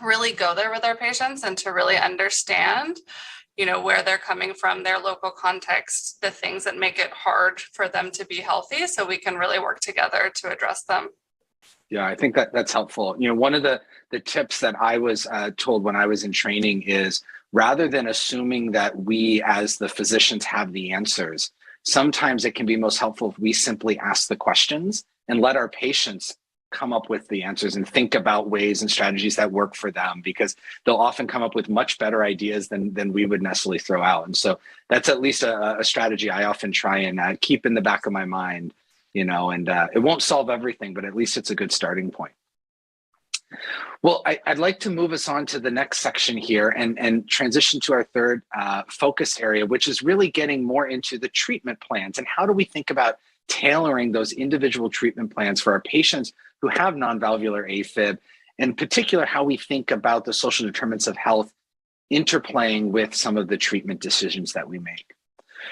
really go there with our patients and to really understand, where they're coming from, their local context, the things that make it hard for them to be healthy, so we can really work together to address them. Yeah, I think that's helpful. One of the tips that I was told when I was in training is, rather than assuming that we as the physicians have the answers, sometimes it can be most helpful if we simply ask the questions and let our patients come up with the answers and think about ways and strategies that work for them, because they'll often come up with much better ideas than we would necessarily throw out. And so that's at least a strategy I often try and keep in the back of my mind, and it won't solve everything, but at least it's a good starting point. Well, I'd like to move us on to the next section here and transition to our third focus area, which is really getting more into the treatment plans and how do we think about tailoring those individual treatment plans for our patients who have non-valvular AFib, in particular, how we think about the social determinants of health interplaying with some of the treatment decisions that we make.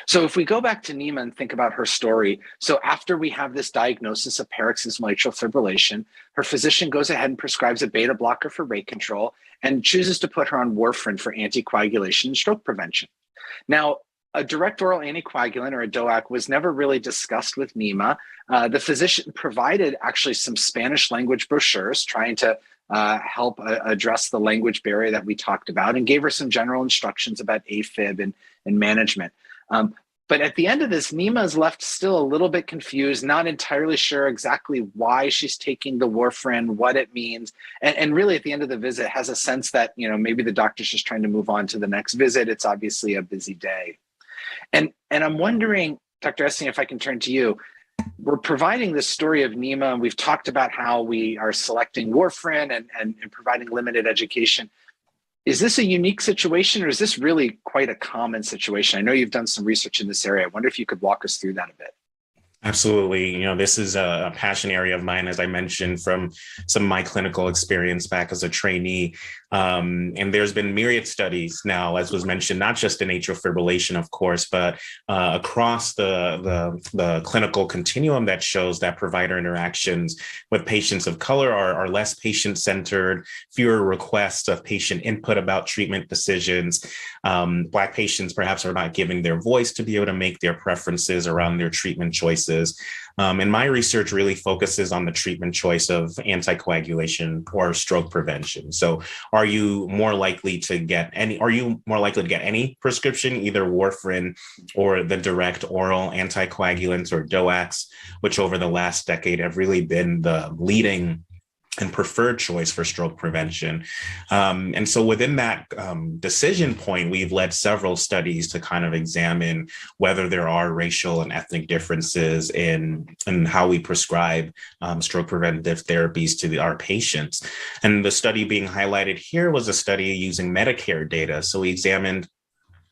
So if we go back to Nima and think about her story, so after we have this diagnosis of paroxysmal atrial fibrillation, her physician goes ahead and prescribes a beta blocker for rate control and chooses to put her on warfarin for anticoagulation and stroke prevention. Now, a direct oral anticoagulant or a DOAC was never really discussed with Nima. The physician provided actually some Spanish language brochures trying to help address the language barrier that we talked about, and gave her some general instructions about AFib and management. But at the end of this, Nima is left still a little bit confused, not entirely sure exactly why she's taking the warfarin, what it means, and really at the end of the visit has a sense that, you know, maybe the doctor's just trying to move on to the next visit. It's obviously a busy day. And I'm wondering, Dr. Essien, if I can turn to you. We're providing this story of Nima, and we've talked about how we are selecting warfarin and providing limited education. Is this a unique situation, or is this really quite a common situation? I know you've done some research in this area. I wonder if you could walk us through that a bit. Absolutely. You know, this is a passion area of mine, as I mentioned, from some of my clinical experience back as a trainee. And there's been myriad studies now, as was mentioned, not just in atrial fibrillation, of course, but across the clinical continuum that shows that provider interactions with patients of color are less patient-centered, fewer requests of patient input about treatment decisions. Black patients perhaps are not giving their voice to be able to make their preferences around their treatment choices. And my research really focuses on the treatment choice of anticoagulation or stroke prevention. So are you more likely to get any prescription, either warfarin or the direct oral anticoagulants or DOACs, which over the last decade have really been the leading and preferred choice for stroke prevention. And so within that decision point, we've led several studies to kind of examine whether there are racial and ethnic differences in how we prescribe stroke preventive therapies to our patients. And the study being highlighted here was a study using Medicare data. So we examined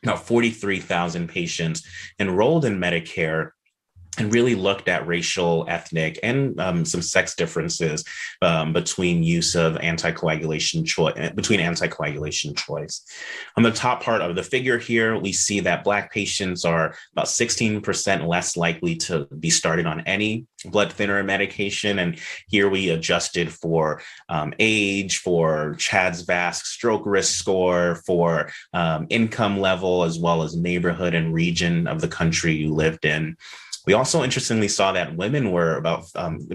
about 43,000 patients enrolled in Medicare and really looked at racial, ethnic, and some sex differences between use of anticoagulation choice. On the top part of the figure here, we see that Black patients are about 16% less likely to be started on any blood thinner medication. And here we adjusted for age, for CHADS-VASc stroke risk score, for income level, as well as neighborhood and region of the country you lived in. We also interestingly saw that women were about,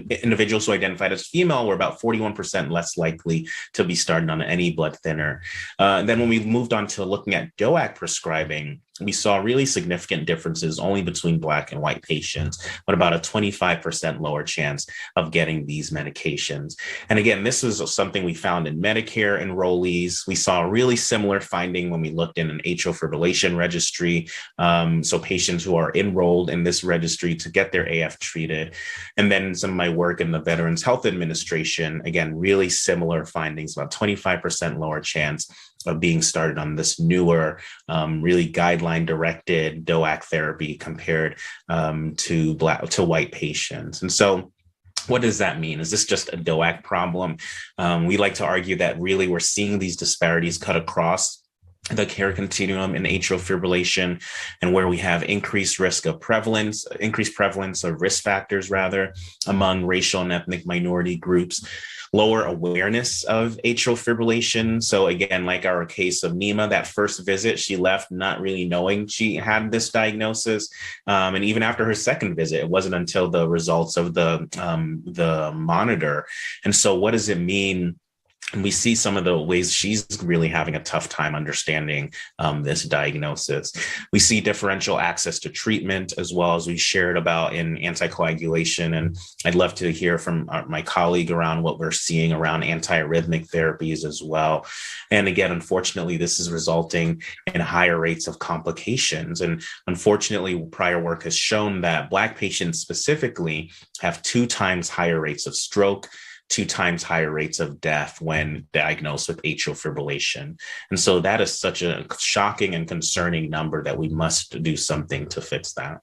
individuals who identified as female were about 41% less likely to be started on any blood thinner. Then when we moved on to looking at DOAC prescribing, we saw really significant differences only between Black and white patients, but about a 25% lower chance of getting these medications. And again, this is something we found in Medicare enrollees. We saw a really similar finding when we looked in an atrial fibrillation registry. So patients who are enrolled in this registry to get their AF treated. And then some of my work in the Veterans Health Administration, again, really similar findings, about 25% lower chance of being started on this newer, really guideline-directed DOAC therapy compared to white patients. And so what does that mean? Is this just a DOAC problem? We like to argue that really we're seeing these disparities cut across the care continuum in atrial fibrillation, and where we have increased prevalence of risk factors rather among racial and ethnic minority groups, lower awareness of atrial fibrillation. So again, like our case of Nima, that first visit, she left not really knowing she had this diagnosis. And even after her second visit, it wasn't until the results of the monitor. And so what does it mean? And we see some of the ways she's really having a tough time understanding this diagnosis. We see differential access to treatment, as well as we shared about in anticoagulation. And I'd love to hear from my colleague around what we're seeing around antiarrhythmic therapies as well. And again, unfortunately, this is resulting in higher rates of complications. And unfortunately, prior work has shown that Black patients specifically have 2 times higher rates of stroke, 2 times higher rates of death when diagnosed with atrial fibrillation. And so that is such a shocking and concerning number that we must do something to fix that.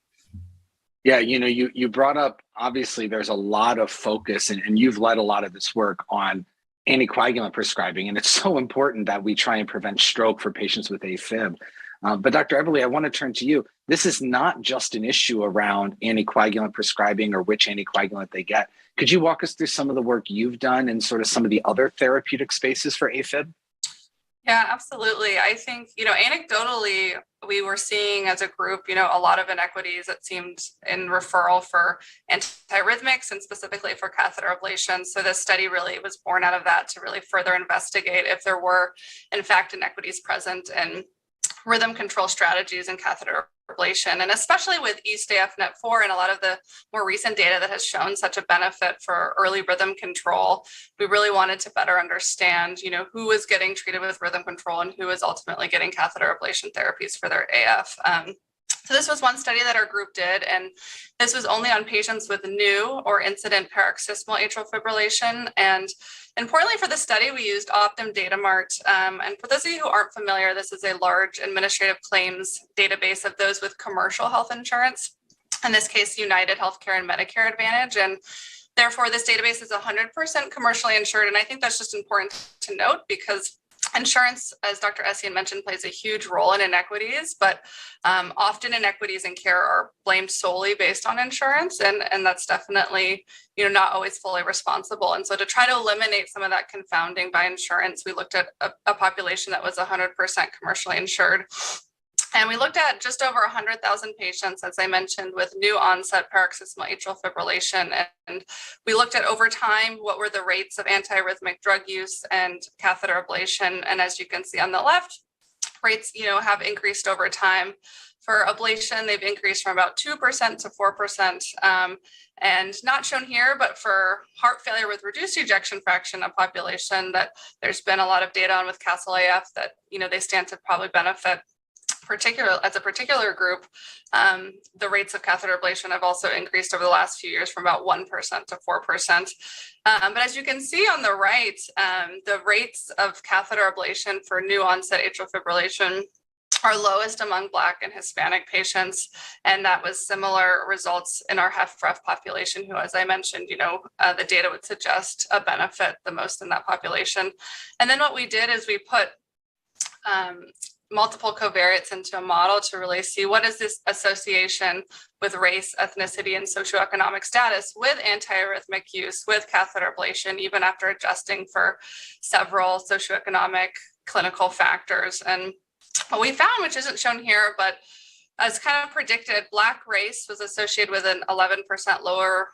Yeah, you brought up, obviously, there's a lot of focus, and you've led a lot of this work on anticoagulant prescribing, and it's so important that we try and prevent stroke for patients with AFib. But Dr. Eberle, I want to turn to you. This is not just an issue around anticoagulant prescribing or which anticoagulant they get. Could you walk us through some of the work you've done and sort of some of the other therapeutic spaces for AFib? Yeah, absolutely. I think, anecdotally, we were seeing as a group, a lot of inequities, it seemed, in referral for antiarrhythmics and specifically for catheter ablation. So this study really was born out of that to really further investigate if there were, in fact, inequities present in rhythm control strategies and catheter ablation, and especially with ESTAF net4 and a lot of the more recent data that has shown such a benefit for early rhythm control. We really wanted to better understand, who is getting treated with rhythm control and who is ultimately getting catheter ablation therapies for their AF. So this was one study that our group did, and this was only on patients with new or incident paroxysmal atrial fibrillation. And importantly for the study, we used Optum Datamart. And for those of you who aren't familiar, this is a large administrative claims database of those with commercial health insurance, in this case, United Healthcare and Medicare Advantage. And therefore, this database is 100% commercially insured. And I think that's just important to note because insurance, as Dr. Essien mentioned, plays a huge role in inequities, but often inequities in care are blamed solely based on insurance, and that's definitely not always fully responsible. And so to try to eliminate some of that confounding by insurance, we looked at a population that was 100% commercially insured. And we looked at just over 100,000 patients, as I mentioned, with new onset paroxysmal atrial fibrillation. And we looked at over time, what were the rates of antiarrhythmic drug use and catheter ablation. And as you can see on the left, rates, have increased over time. For ablation, they've increased from about 2% to 4%. And not shown here, but for heart failure with reduced ejection fraction, a population that there's been a lot of data on with CASTLE-AF that, they stand to probably benefit as a particular group. The rates of catheter ablation have also increased over the last few years from about 1% to 4%. But as you can see on the right, the rates of catheter ablation for new onset atrial fibrillation are lowest among Black and Hispanic patients. And that was similar results in our HFrEF population, who, as I mentioned, the data would suggest a benefit the most in that population. And then what we did is we put multiple covariates into a model to really see what is this association with race, ethnicity, and socioeconomic status with antiarrhythmic use, with catheter ablation, even after adjusting for several socioeconomic clinical factors. And what we found, which isn't shown here, but as kind of predicted, Black race was associated with an 11% lower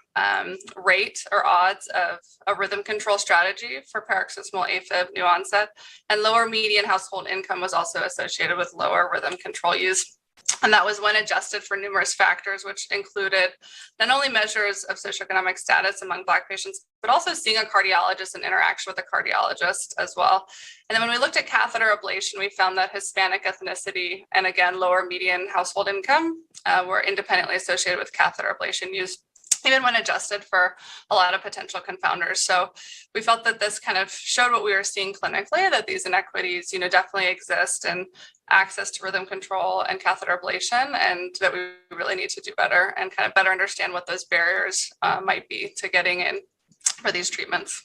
rate or odds of a rhythm control strategy for paroxysmal AFib new onset, and lower median household income was also associated with lower rhythm control use. And that was when adjusted for numerous factors, which included not only measures of socioeconomic status among Black patients, but also seeing a cardiologist and interaction with a cardiologist as well. And then when we looked at catheter ablation, we found that Hispanic ethnicity and, again, lower median household income were independently associated with catheter ablation use, even when adjusted for a lot of potential confounders. So we felt that this kind of showed what we were seeing clinically, that these inequities, definitely exist in access to rhythm control and catheter ablation, and that we really need to do better and kind of better understand what those barriers might be to getting in for these treatments.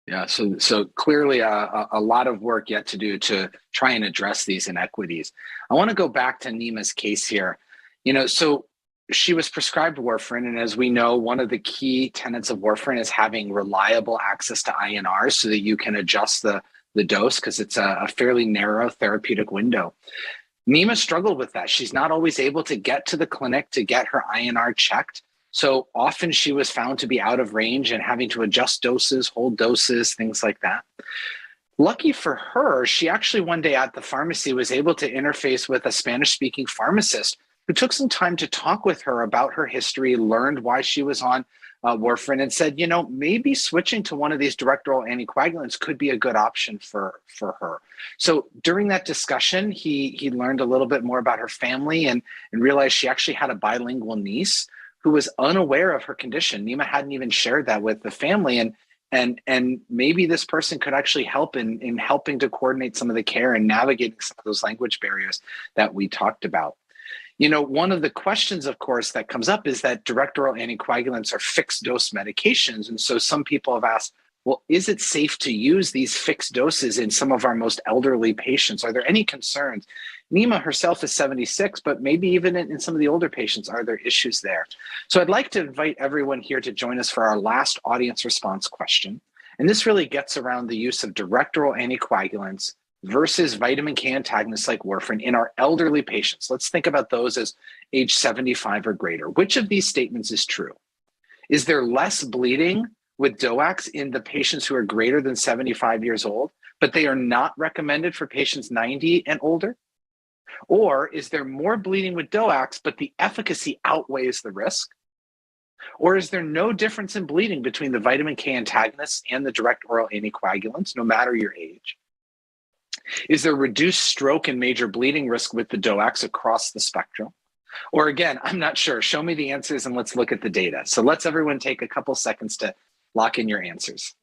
Yeah, so clearly a lot of work yet to do to try and address these inequities. I want to go back to Nima's case here. So she was prescribed warfarin, and as we know, one of the key tenets of warfarin is having reliable access to INRs so that you can adjust the dose, because it's a fairly narrow therapeutic window. Nima struggled with that. She's not always able to get to the clinic to get her INR checked. So often she was found to be out of range and having to adjust doses, hold doses, things like that. Lucky for her, she actually one day at the pharmacy was able to interface with a Spanish-speaking pharmacist who took some time to talk with her about her history, learned why she was on warfarin, and said, maybe switching to one of these direct oral anticoagulants could be a good option for her. So during that discussion, he learned a little bit more about her family and realized she actually had a bilingual niece who was unaware of her condition. Nima hadn't even shared that with the family, and maybe this person could actually help in helping to coordinate some of the care and navigating some of those language barriers that we talked about. One of the questions, of course, that comes up is that direct oral anticoagulants are fixed dose medications. And so some people have asked, Well, is it safe to use these fixed doses in some of our most elderly patients? Are there any concerns? Nima herself is 76, but maybe even in some of the older patients, are there issues there? So I'd like to invite everyone here to join us for our last audience response question. And this really gets around the use of direct oral anticoagulants versus vitamin K antagonists like warfarin in our elderly patients. Let's think about those as age 75 or greater. Which of these statements is true? Is there less bleeding with DOACs in the patients who are greater than 75 years old, but they are not recommended for patients 90 and older? Or is there more bleeding with DOACs, but the efficacy outweighs the risk? Or is there no difference in bleeding between the vitamin K antagonists and the direct oral anticoagulants, no matter your age? Is there reduced stroke and major bleeding risk with the DOACs across the spectrum? Or again, I'm not sure. Show me the answers and let's look at the data. So let's everyone take a couple seconds to lock in your answers.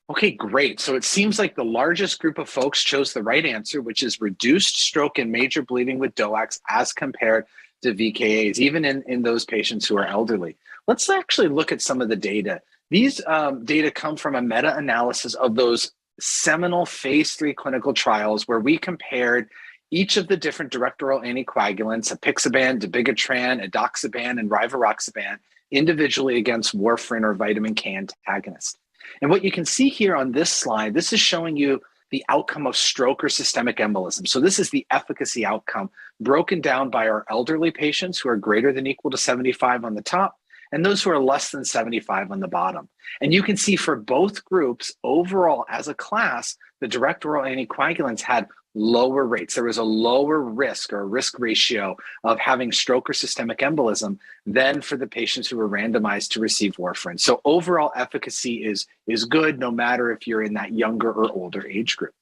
Okay, great. So it seems like the largest group of folks chose the right answer, which is reduced stroke and major bleeding with DOACs as compared to VKAs, even in those patients who are elderly. Let's actually look at some of the data. These data come from a meta-analysis of those seminal phase 3 clinical trials where we compared each of the different direct oral anticoagulants, apixaban, dabigatran, edoxaban, and rivaroxaban, individually against warfarin or vitamin K antagonist. And what you can see here on this slide, this is showing you the outcome of stroke or systemic embolism. So this is the efficacy outcome broken down by our elderly patients who are greater than or equal to 75 on the top, and those who are less than 75 on the bottom. And you can see for both groups, overall as a class, the direct oral anticoagulants had lower rates. There was a lower risk or risk ratio of having stroke or systemic embolism than for the patients who were randomized to receive warfarin. So overall efficacy is good no matter if you're in that younger or older age group.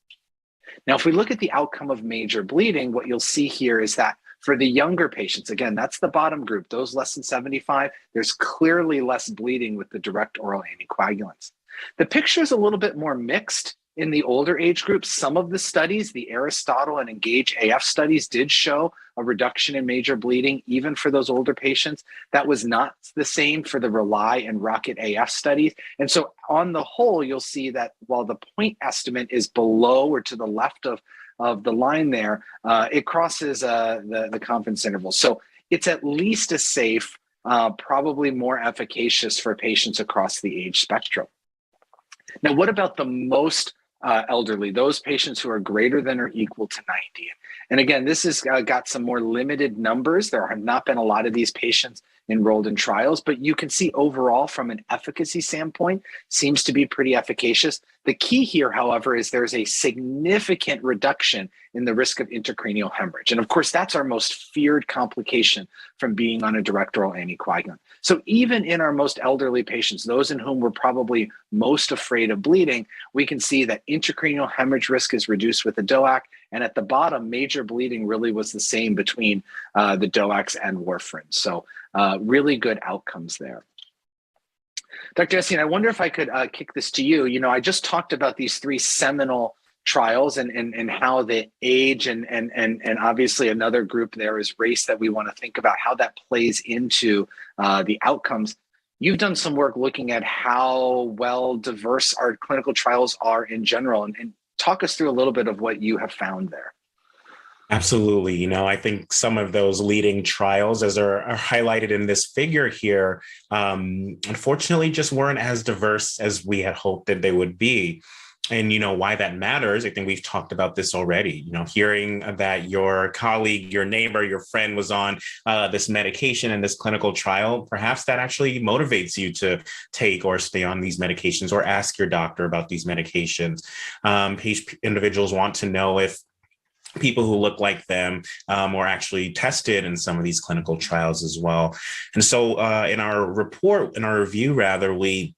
Now, if we look at the outcome of major bleeding, what you'll see here is that for the younger patients, again, that's the bottom group, those less than 75, there's clearly less bleeding with the direct oral anticoagulants. The picture is a little bit more mixed in the older age groups. Some of the studies, the Aristotle and Engage AF studies, did show a reduction in major bleeding, even for those older patients. That was not the same for the Rely and Rocket AF studies. And so on the whole, you'll see that while the point estimate is below or to the left of the line there, it crosses the confidence interval. So it's at least as safe, probably more efficacious for patients across the age spectrum. Now, what about the most elderly, those patients who are greater than or equal to 90? And again, this has got some more limited numbers. There have not been a lot of these patients enrolled in trials, but you can see overall from an efficacy standpoint, seems to be pretty efficacious. The key here, however, is there's a significant reduction in the risk of intracranial hemorrhage. And of course, that's our most feared complication from being on a direct oral anticoagulant. So even in our most elderly patients, those in whom we're probably most afraid of bleeding, we can see that intracranial hemorrhage risk is reduced with the DOAC. And at the bottom, major bleeding really was the same between the DOACs and warfarin. So really good outcomes there. Dr. Essien, I wonder if I could kick this to you. You know, I just talked about these three seminal trials and how the age and obviously another group there is race that we want to think about how that plays into the outcomes. You've done some work looking at how well diverse our clinical trials are in general, and talk us through a little bit of what you have found there. Absolutely. You know, I think some of those leading trials, as are highlighted in this figure here, unfortunately just weren't as diverse as we had hoped that they would be. And, you know, why that matters, I think we've talked about this already. You know, hearing that your colleague, your neighbor, your friend was on this medication and this clinical trial, perhaps that actually motivates you to take or stay on these medications or ask your doctor about these medications. Individuals want to know if people who look like them were actually tested in some of these clinical trials as well. And so in our review, we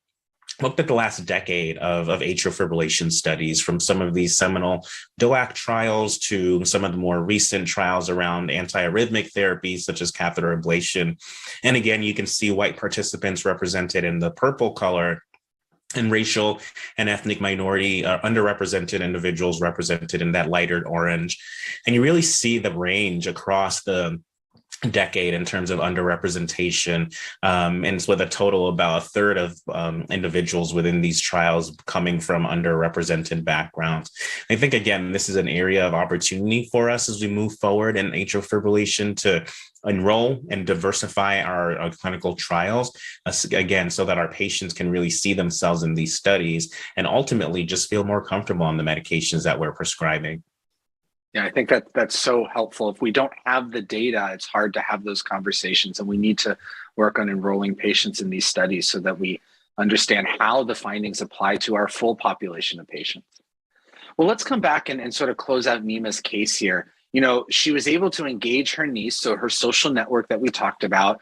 looked at the last decade of atrial fibrillation studies, from some of these seminal DOAC trials to some of the more recent trials around antiarrhythmic therapies such as catheter ablation. And again, you can see white participants represented in the purple color. and racial and ethnic minority underrepresented individuals represented in that lighter orange. And you really see the range across the decade in terms of underrepresentation, and it's with a total about a third of individuals within these trials coming from underrepresented backgrounds. I think, again, this is an area of opportunity for us as we move forward in atrial fibrillation to enroll and diversify our clinical trials, again, so that our patients can really see themselves in these studies and ultimately just feel more comfortable on the medications that we're prescribing. Yeah, I think that's so helpful. If we don't have the data, it's hard to have those conversations, and we need to work on enrolling patients in these studies so that we understand how the findings apply to our full population of patients. Well, let's come back and sort of close out Nima's case here. You know, she was able to engage her niece, so her social network that we talked about.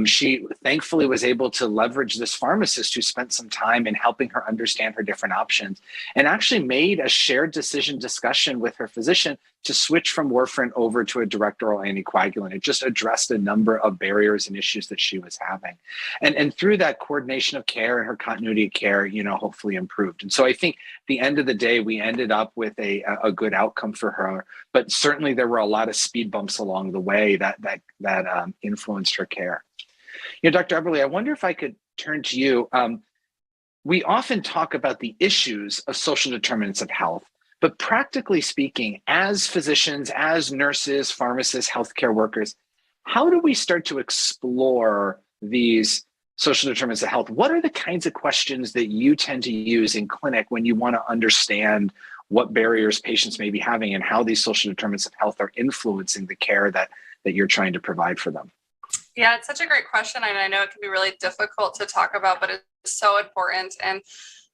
She thankfully was able to leverage this pharmacist who spent some time in helping her understand her different options, and actually made a shared decision discussion with her physician to switch from warfarin over to a direct oral anticoagulant. It just addressed a number of barriers and issues that she was having. And through that coordination of care and her continuity of care, you know, hopefully improved. And so I think at the end of the day, we ended up with a good outcome for her, but certainly there were a lot of speed bumps along the way that influenced her care. You know, Dr. Eberle, I wonder if I could turn to you. We often talk about the issues of social determinants of health, but practically speaking, as physicians, as nurses, pharmacists, healthcare workers, how do we start to explore these social determinants of health? What are the kinds of questions that you tend to use in clinic when you want to understand what barriers patients may be having and how these social determinants of health are influencing the care that you're trying to provide for them? Yeah, it's such a great question. And I know it can be really difficult to talk about, but it's so important. And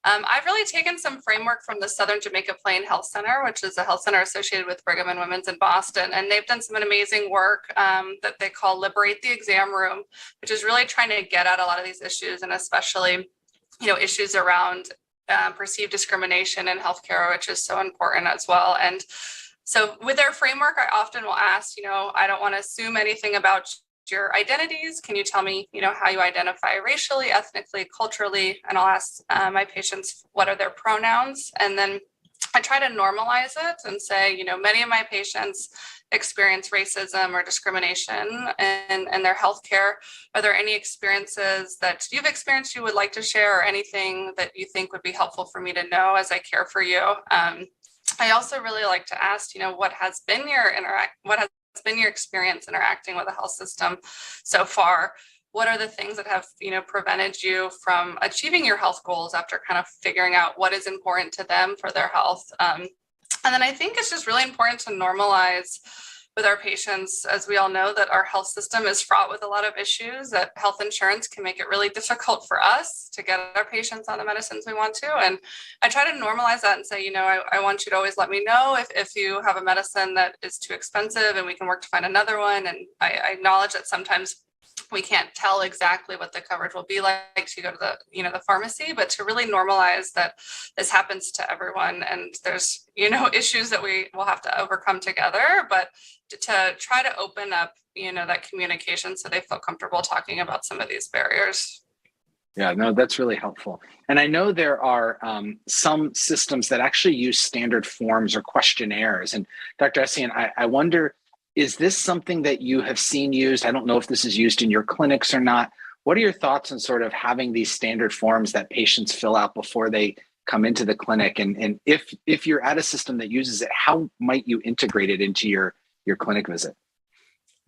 I've really taken some framework from the Southern Jamaica Plain Health Center, which is a health center associated with Brigham and Women's in Boston. And they've done some amazing work that they call Liberate the Exam Room, which is really trying to get at a lot of these issues, and especially, you know, issues around perceived discrimination in healthcare, which is so important as well. And so with their framework, I often will ask, you know, I don't want to assume anything about your identities. Can you tell me, you know, how you identify racially, ethnically, culturally? And I'll ask my patients, what are their pronouns? And then I try to normalize it and say, you know, many of my patients experience racism or discrimination in their healthcare. Are there any experiences that you've experienced you would like to share, or anything that you think would be helpful for me to know as I care for you? I also really like to ask, you know, what has been your experience interacting with the health system so far? What are the things that have, you know, prevented you from achieving your health goals after kind of figuring out what is important to them for their health? And then I think it's just really important to normalize with our patients, as we all know, that our health system is fraught with a lot of issues, that health insurance can make it really difficult for us to get our patients on the medicines we want to. And I try to normalize that and say, you know, I want you to always let me know if you have a medicine that is too expensive, and we can work to find another one. And I acknowledge that sometimes we can't tell exactly what the coverage will be like to go to the, you know, the pharmacy, but to really normalize that this happens to everyone, and there's, you know, issues that we will have to overcome together, but to try to open up, you know, that communication so they feel comfortable talking about some of these barriers. Yeah, no, that's really helpful. And I know there are some systems that actually use standard forms or questionnaires. And Dr. Essien, I wonder, is this something that you have seen used? I don't know if this is used in your clinics or not. What are your thoughts on sort of having these standard forms that patients fill out before they come into the clinic? And if you're at a system that uses it, how might you integrate it into your clinic visit?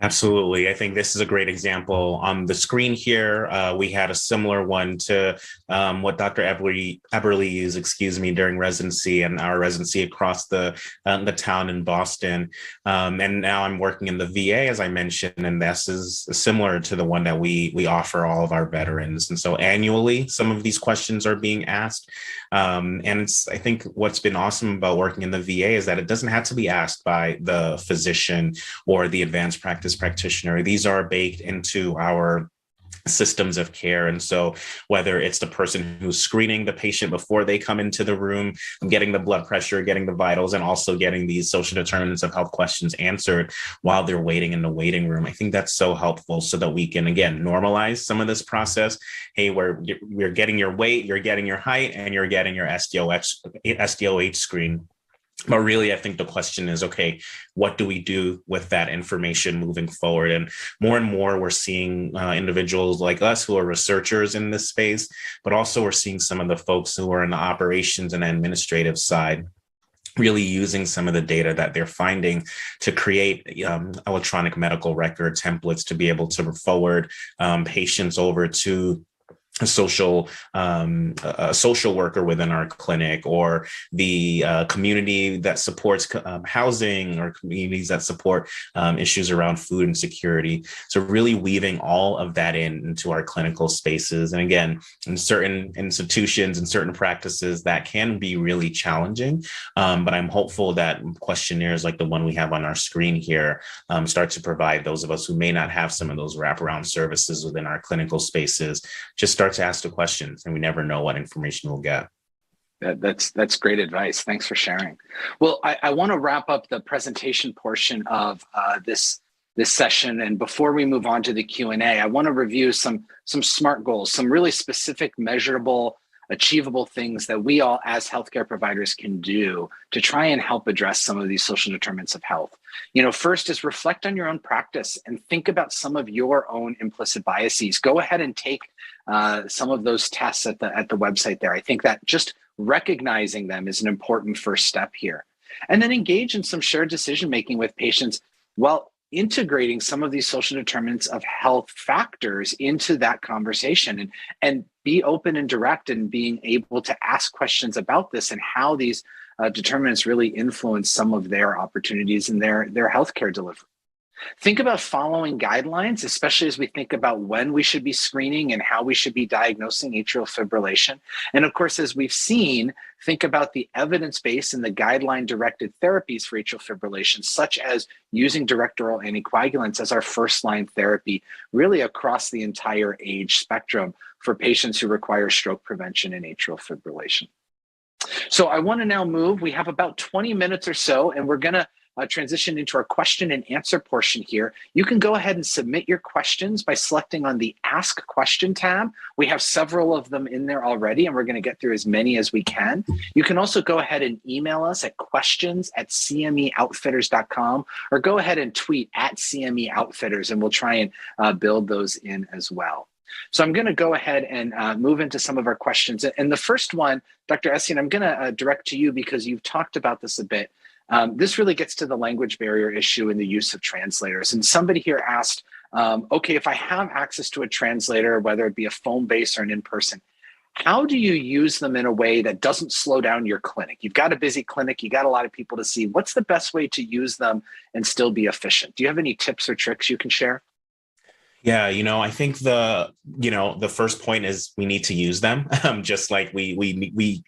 Absolutely. I think this is a great example. On the screen here, we had a similar one to what Dr. Eberle used, during residency and our residency across the town in Boston. And now I'm working in the VA, as I mentioned, and this is similar to the one that we offer all of our veterans. And so annually, some of these questions are being asked. And I think what's been awesome about working in the VA is that it doesn't have to be asked by the physician or the advanced practice practitioner. These are baked into our systems of care. And so whether it's the person who's screening the patient before they come into the room, getting the blood pressure, getting the vitals, and also getting these social determinants of health questions answered while they're waiting in the waiting room. I think that's so helpful so that we can, again, normalize some of this process. Hey, we're getting your weight, you're getting your height, and you're getting your SDOH screen. But really, I think the question is, okay, what do we do with that information moving forward? And more, we're seeing individuals like us who are researchers in this space, but also we're seeing some of the folks who are in the operations and administrative side really using some of the data that they're finding to create electronic medical record templates to be able to forward patients over to a social worker within our clinic, or the community that supports housing, or communities that support issues around food and security. So really weaving all of that into our clinical spaces. And again, in certain institutions and certain practices, that can be really challenging. But I'm hopeful that questionnaires like the one we have on our screen here start to provide those of us who may not have some of those wraparound services within our clinical spaces, just start to ask the questions, and we never know what information we'll get. That's great advice. Thanks for sharing. Well, I want to wrap up the presentation portion of this session, and before we move on to the Q&A, I want to review some SMART goals, some really specific, measurable, achievable things that we all as healthcare providers can do to try and help address some of these social determinants of health. First is reflect on your own practice and think about some of your own implicit biases. Go ahead and take some of those tests at the website there. I think that just recognizing them is an important first step here. And then engage in some shared decision-making with patients while integrating some of these social determinants of health factors into that conversation, and be open and direct and being able to ask questions about this and how these determinants really influence some of their opportunities in their healthcare delivery. Think about following guidelines, especially as we think about when we should be screening and how we should be diagnosing atrial fibrillation. And of course, as we've seen, think about the evidence base and the guideline-directed therapies for atrial fibrillation, such as using direct oral anticoagulants as our first-line therapy, really across the entire age spectrum for patients who require stroke prevention and atrial fibrillation. So I want to now move. We have about 20 minutes or so, and we're going to transition into our question and answer portion here. You can go ahead and submit your questions by selecting on the Ask Question tab. We have several of them in there already, and we're going to get through as many as we can. You can also go ahead and email us at questions@cmeoutfitters.com, or go ahead and tweet @CMEOutfitters, and we'll try and build those in as well. So I'm going to go ahead and move into some of our questions. And the first one, Dr. Essien, I'm going to direct to you because you've talked about this a bit. This really gets to the language barrier issue in the use of translators. And somebody here asked, okay, if I have access to a translator, whether it be a phone-based or an in-person, how do you use them in a way that doesn't slow down your clinic? You've got a busy clinic, you got a lot of people to see. What's the best way to use them and still be efficient? Do you have any tips or tricks you can share? Yeah, I think the first point is we need to use them. Just like we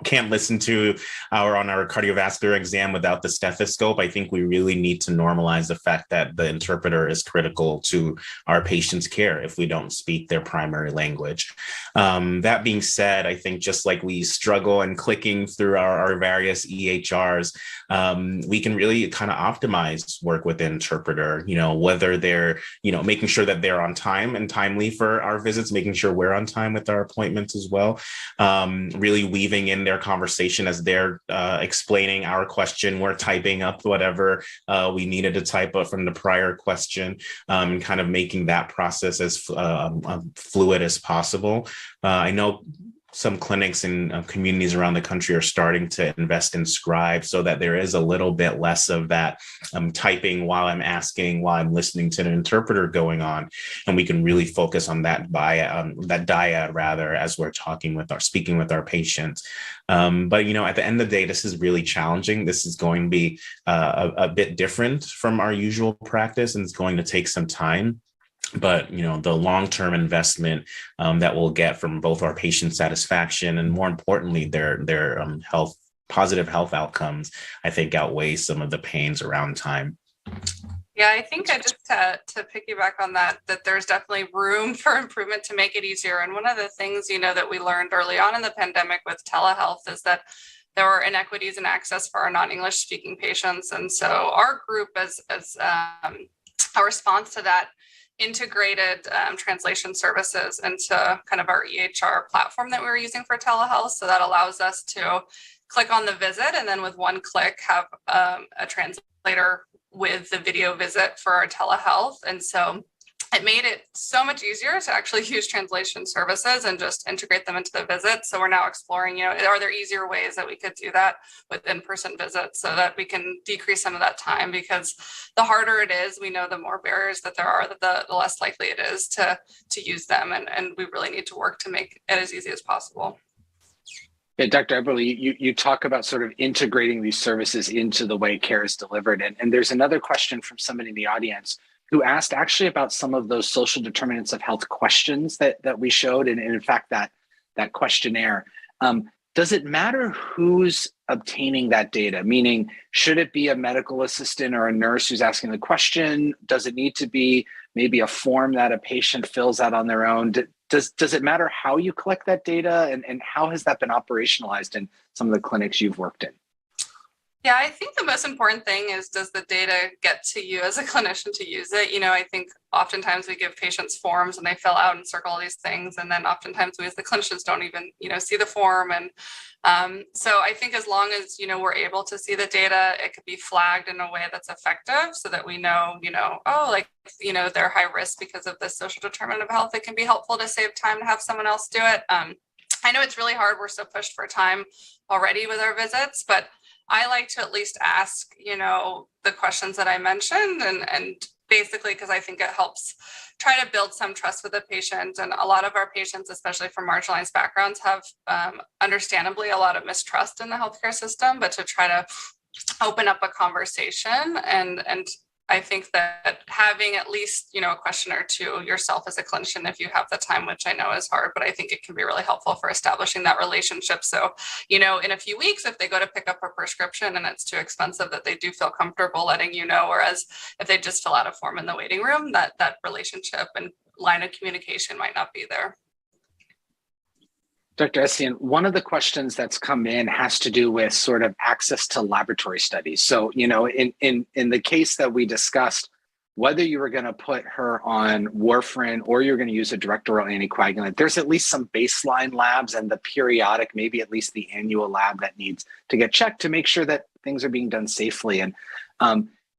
can't listen to on our cardiovascular exam without the stethoscope. I think we really need to normalize the fact that the interpreter is critical to our patient's care if we don't speak their primary language. That being said, I think just like we struggle in clicking through our various EHRs, we can really kind of optimize work with the interpreter, whether they're, making sure that they're on time and timely for our visits, making sure we're on time with our appointments as well. Really weaving in their conversation as they're explaining our question, we're typing up whatever we needed to type up from the prior question, and kind of making that process as fluid as possible. I know some clinics and communities around the country are starting to invest in scribes so that there is a little bit less of that typing while I'm asking, while I'm listening to the interpreter going on, and we can really focus on that dyad rather as we're speaking with our patients. But at the end of the day, this is really challenging. This is going to be a bit different from our usual practice, and it's going to take some time. But the long-term investment that we'll get from both our patient satisfaction and, more importantly, their positive health outcomes, I think outweighs some of the pains around time. Yeah, I think I just to piggyback on that there's definitely room for improvement to make it easier. And one of the things, that we learned early on in the pandemic with telehealth is that there were inequities in access for our non-English speaking patients. And so our group, as a response to that, integrated translation services into kind of our EHR platform that we were using for telehealth. So that allows us to click on the visit and then with one click have a translator with the video visit for our telehealth. And so it made it so much easier to actually use translation services and just integrate them into the visit. So we're now exploring, are there easier ways that we could do that with in-person visits so that we can decrease some of that time? Because the harder it is, we know the more barriers that there are, the less likely it is to use them. And we really need to work to make it as easy as possible. Yeah, Dr. Eberle, you talk about sort of integrating these services into the way care is delivered. And there's another question from somebody in the audience who asked actually about some of those social determinants of health questions that we showed. And in fact, that questionnaire, does it matter who's obtaining that data? Meaning, should it be a medical assistant or a nurse who's asking the question? Does it need to be maybe a form that a patient fills out on their own? Does it matter how you collect that data, and how has that been operationalized in some of the clinics you've worked in? Yeah, I think the most important thing is, does the data get to you as a clinician to use it? I think oftentimes we give patients forms and they fill out and circle all these things. And then oftentimes we as the clinicians don't even, see the form. And so I think as long as, we're able to see the data, it could be flagged in a way that's effective so that we know, they're high risk because of this social determinant of health. It can be helpful to save time to have someone else do it. I know it's really hard. We're so pushed for time already with our visits, but I like to at least ask, the questions that I mentioned and basically because I think it helps try to build some trust with the patient. And a lot of our patients, especially from marginalized backgrounds, have understandably a lot of mistrust in the healthcare system, but to try to open up a conversation and I think that having at least, a question or two yourself as a clinician, if you have the time, which I know is hard, but I think it can be really helpful for establishing that relationship. So, in a few weeks, if they go to pick up a prescription and it's too expensive, that they do feel comfortable letting you know. Whereas if they just fill out a form in the waiting room, that relationship and line of communication might not be there. Dr. Essien, one of the questions that's come in has to do with sort of access to laboratory studies. So, in the case that we discussed, whether you were going to put her on warfarin or you're going to use a direct oral anticoagulant, there's at least some baseline labs and the periodic, maybe at least the annual lab that needs to get checked to make sure that things are being done safely. And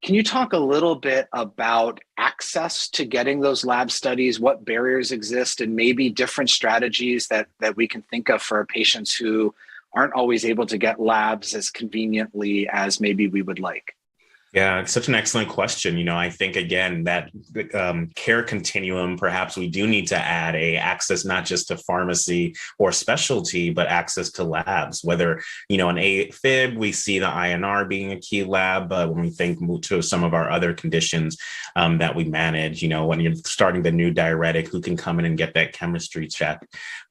can you talk a little bit about access to getting those lab studies, what barriers exist, and maybe different strategies that we can think of for patients who aren't always able to get labs as conveniently as maybe we would like? Yeah, it's such an excellent question. I think, again, that care continuum, perhaps we do need to add access not just to pharmacy or specialty, but access to labs, whether, an afib, we see the INR being a key lab, but when we think to some of our other conditions that we manage, when you're starting the new diuretic, who can come in and get that chemistry check.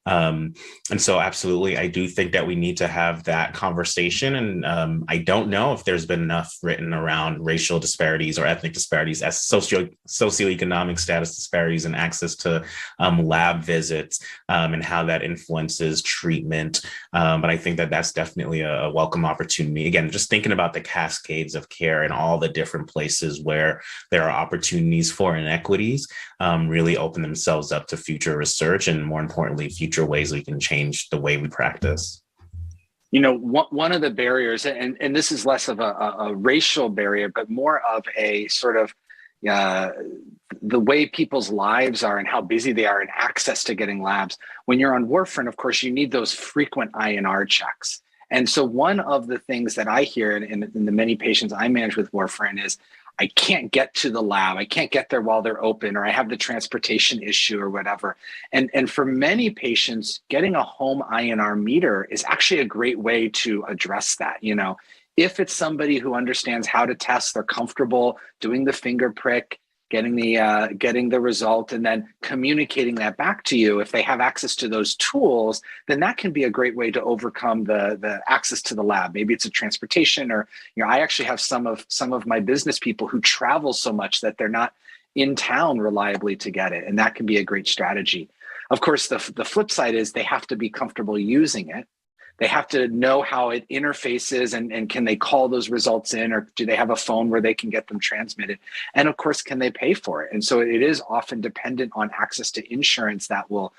And so absolutely, I do think that we need to have that conversation. And I don't know if there's been enough written around racial disparities or ethnic disparities as socioeconomic status disparities and access to lab visits and how that influences treatment. But I think that that's definitely a welcome opportunity. Again, just thinking about the cascades of care and all the different places where there are opportunities for inequities really open themselves up to future research and, more importantly, future ways we can change the way we practice. One of the barriers, and this is less of a racial barrier, but more of a sort of the way people's lives are and how busy they are and access to getting labs. When you're on warfarin, of course, you need those frequent INR checks. And so one of the things that I hear in the many patients I manage with warfarin is, I can't get to the lab. I can't get there while they're open, or I have the transportation issue or whatever. And for many patients, getting a home INR meter is actually a great way to address that. If it's somebody who understands how to test, they're comfortable doing the finger prick, getting the result, and then communicating that back to you. If they have access to those tools, then that can be a great way to overcome the access to the lab. Maybe it's a transportation, or I actually have some of my business people who travel so much that they're not in town reliably to get it, and that can be a great strategy. Of course, the flip side is they have to be comfortable using it. They have to know how it interfaces, and can they call those results in, or do they have a phone where they can get them transmitted? And of course, can they pay for it? And so it is often dependent on access to insurance that will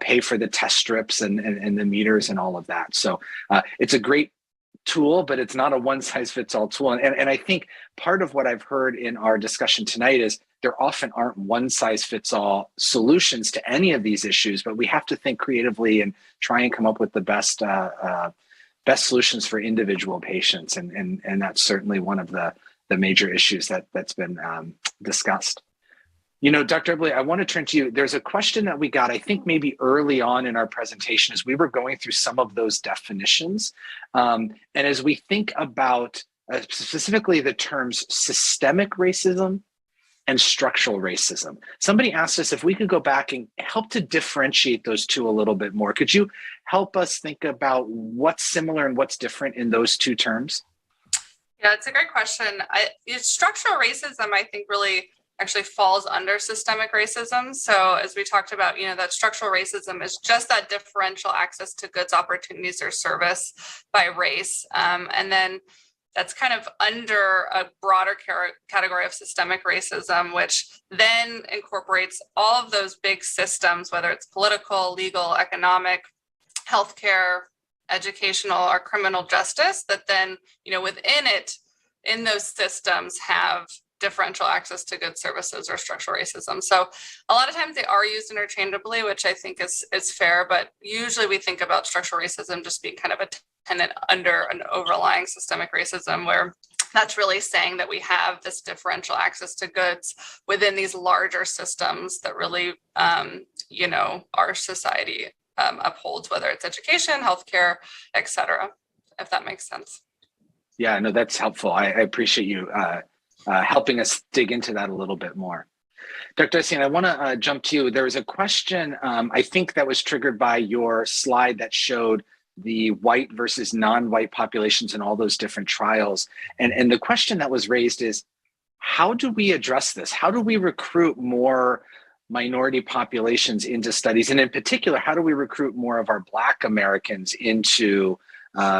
pay for the test strips and the meters and all of that. So it's a great tool, but it's not a one-size-fits-all tool. And I think part of what I've heard in our discussion tonight is there often aren't one-size-fits-all solutions to any of these issues, but we have to think creatively and try and come up with the best solutions for individual patients. And that's certainly one of the major issues that's been discussed. Dr. Eberle, I want to turn to you. There's a question that we got, I think maybe early on in our presentation, as we were going through some of those definitions. And as we think about specifically the terms systemic racism and structural racism, somebody asked us if we could go back and help to differentiate those two a little bit more. Could you help us think about what's similar and what's different in those two terms? Yeah, it's a great question. Structural racism, I think, really actually falls under systemic racism. So as we talked about, that structural racism is just that differential access to goods, opportunities, or service by race. And then that's kind of under a broader category of systemic racism, which then incorporates all of those big systems, whether it's political, legal, economic, healthcare, educational, or criminal justice, that then, within it, in those systems have differential access to goods, services, or structural racism. So a lot of times they are used interchangeably, which I think is fair, but usually we think about structural racism just being kind of a tenant under an overlying systemic racism, where that's really saying that we have this differential access to goods within these larger systems that really, our society upholds, whether it's education, healthcare, et cetera, if that makes sense. Yeah, no, that's helpful. I appreciate you helping us dig into that a little bit more. Dr. Essien, I want to jump to you. There was a question, I think, that was triggered by your slide that showed the white versus non-white populations in all those different trials. And the question that was raised is, how do we address this? How do we recruit more minority populations into studies? And in particular, how do we recruit more of our Black Americans into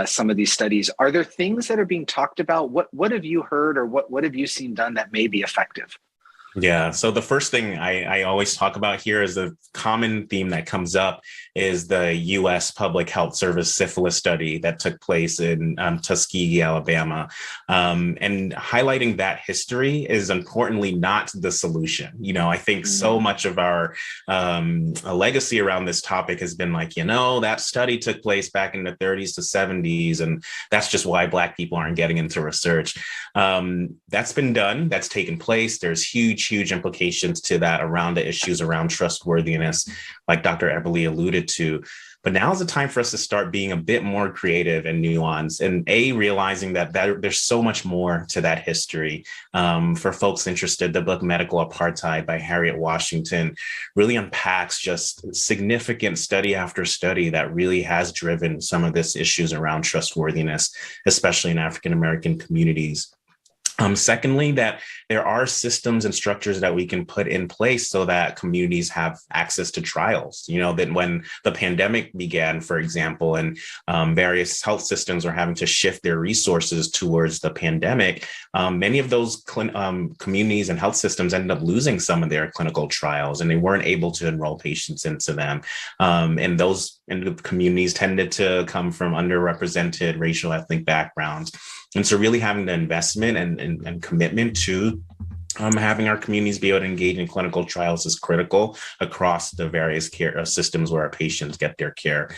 some of these studies? Are there things that are being talked about? What have you heard, or what have you seen done that may be effective? Yeah. So the first thing I always talk about here is the common theme that comes up is the U.S. Public Health Service syphilis study that took place in Tuskegee, Alabama. And highlighting that history is importantly not the solution. I think so much of our legacy around this topic has been like, that study took place back in the 30s to 70s, and that's just why Black people aren't getting into research. That's been done. That's taken place. There's huge implications to that around the issues around trustworthiness, like Dr. Eberle alluded to. But now is the time for us to start being a bit more creative and nuanced, and realizing that there's so much more to that history. For folks interested, the book Medical Apartheid by Harriet Washington really unpacks just significant study after study that really has driven some of this issues around trustworthiness, especially in African-American communities. Secondly, that there are systems and structures that we can put in place so that communities have access to trials. That when the pandemic began, for example, and various health systems are having to shift their resources towards the pandemic, many of those communities and health systems ended up losing some of their clinical trials, and they weren't able to enroll patients into them. And those communities tended to come from underrepresented racial ethnic backgrounds. And so really having the investment and commitment to having our communities be able to engage in clinical trials is critical across the various care systems where our patients get their care.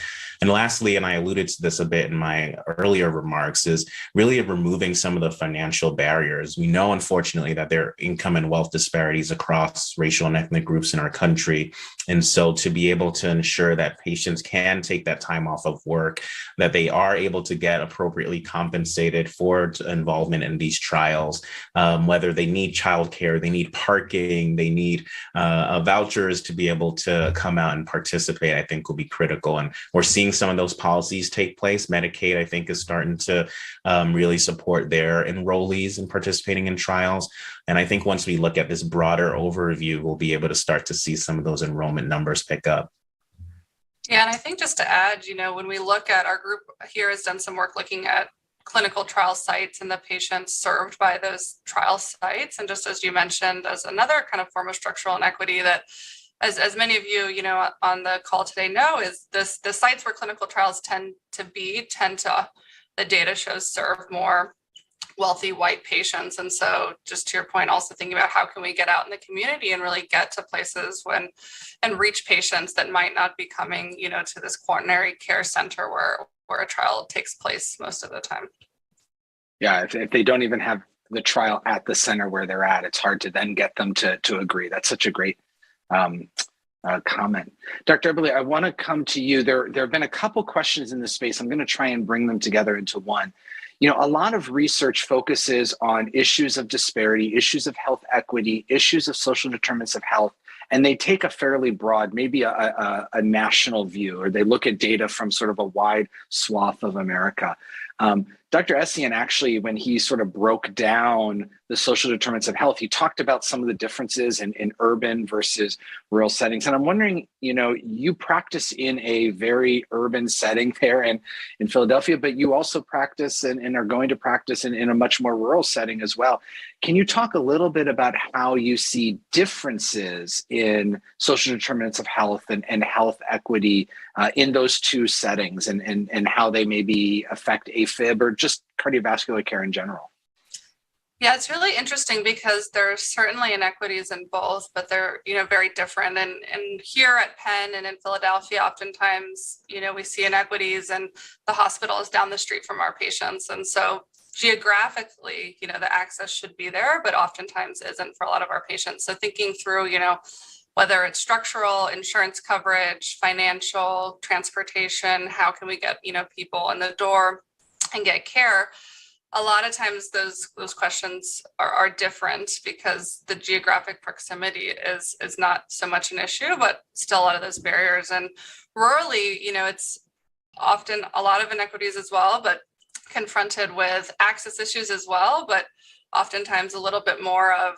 And lastly, and I alluded to this a bit in my earlier remarks, is really removing some of the financial barriers. We know, unfortunately, that there are income and wealth disparities across racial and ethnic groups in our country. And so to be able to ensure that patients can take that time off of work, that they are able to get appropriately compensated for involvement in these trials, whether they need child childcare, they need parking, they need vouchers to be able to come out and participate, I think will be critical. And we're seeing some of those policies take place. Medicaid, I think, is starting to really support their enrollees in participating in trials. And I think once we look at this broader overview, we'll be able to start to see some of those enrollment numbers pick up. Yeah, and I think just to add, when we look at our group here has done some work looking at clinical trial sites and the patients served by those trial sites. And just as you mentioned, as another kind of form of structural inequity that, as many of you, on the call today know, is the sites where clinical trials tend to, the data shows, serve more wealthy white patients. And so just to your point, also thinking about how can we get out in the community and really get to places and reach patients that might not be coming, to this quaternary care center where a trial takes place most of the time. Yeah, if they don't even have the trial at the center where they're at, it's hard to then get them to agree. That's such a great comment. Dr. Eberle, I want to come to you. There have been a couple questions in this space. I'm going to try and bring them together into one. A lot of research focuses on issues of disparity, issues of health equity, issues of social determinants of health, and they take a fairly broad, maybe a national view, or they look at data from sort of a wide swath of America. Dr. Essien, actually, when he sort of broke down the social determinants of health, he talked about some of the differences in urban versus rural settings. And I'm wondering, you practice in a very urban setting there in Philadelphia, but you also practice and are going to practice in a much more rural setting as well. Can you talk a little bit about how you see differences in social determinants of health and health equity in those two settings and how they maybe affect AFib or just cardiovascular care in general? Yeah, it's really interesting because there are certainly inequities in both, but they're, very different. And here at Penn and in Philadelphia, oftentimes, we see inequities and the hospital is down the street from our patients. And so geographically, the access should be there, but oftentimes isn't for a lot of our patients. So thinking through, whether it's structural, insurance coverage, financial, transportation, how can we get, people in the door and get care? A lot of times those questions are different because the geographic proximity is not so much an issue, but still a lot of those barriers. And rurally, it's often a lot of inequities as well, but confronted with access issues as well, but oftentimes a little bit more of,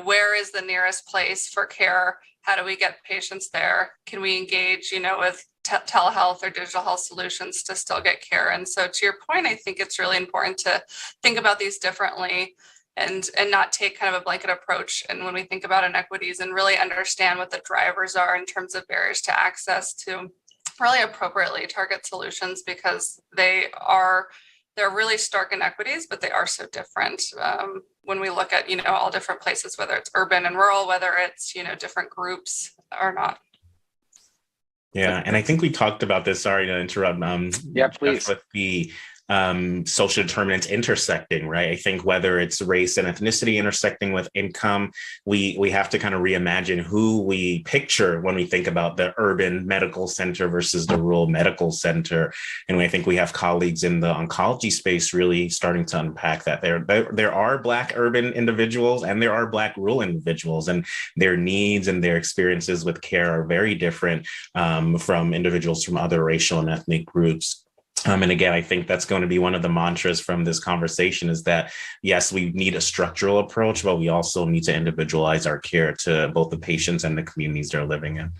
where is the nearest place for care? How do we get patients there? Can we engage, with telehealth or digital health solutions to still get care? And so to your point, I think it's really important to think about these differently and not take kind of a blanket approach. And when we think about inequities and really understand what the drivers are in terms of barriers to access to really appropriately target solutions, because they're really stark inequities, but they are so different when we look at, all different places, whether it's urban and rural, whether it's, different groups or not. Yeah, and I think we talked about this. Sorry to interrupt. Yeah, please. With the social determinants intersecting, right? I think whether it's race and ethnicity intersecting with income, we have to kind of reimagine who we picture when we think about the urban medical center versus the rural medical center. And I think we have colleagues in the oncology space really starting to unpack that. There are Black urban individuals and there are Black rural individuals, and their needs and their experiences with care are very different from individuals from other racial and ethnic groups. And again, I think that's going to be one of the mantras from this conversation is that, yes, we need a structural approach, but we also need to individualize our care to both the patients and the communities they're living in.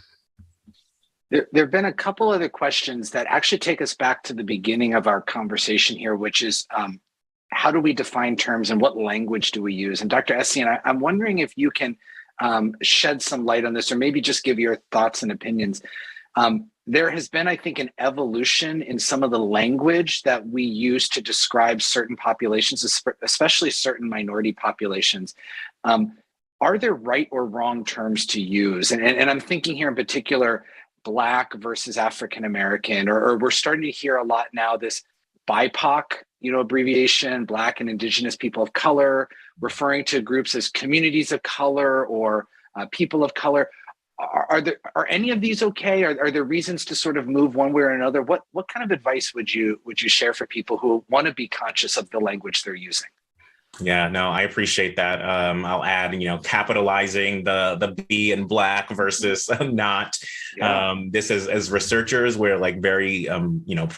There have been a couple other questions that actually take us back to the beginning of our conversation here, which is how do we define terms and what language do we use? And Dr. Essien, I'm wondering if you can shed some light on this or maybe just give your thoughts and opinions. There has been, I think, an evolution in some of the language that we use to describe certain populations, especially certain minority populations. Are there right or wrong terms to use? And I'm thinking here in particular, Black versus African-American, or we're starting to hear a lot now this BIPOC, abbreviation, Black and Indigenous people of color, referring to groups as communities of color or people of color. Are any of these okay? Are there reasons to sort of move one way or another? What kind of advice would you share for people who want to be conscious of the language they're using? Yeah, no, I appreciate that. I'll add, capitalizing the B in Black versus not. Yeah. This is, as researchers, we're like very,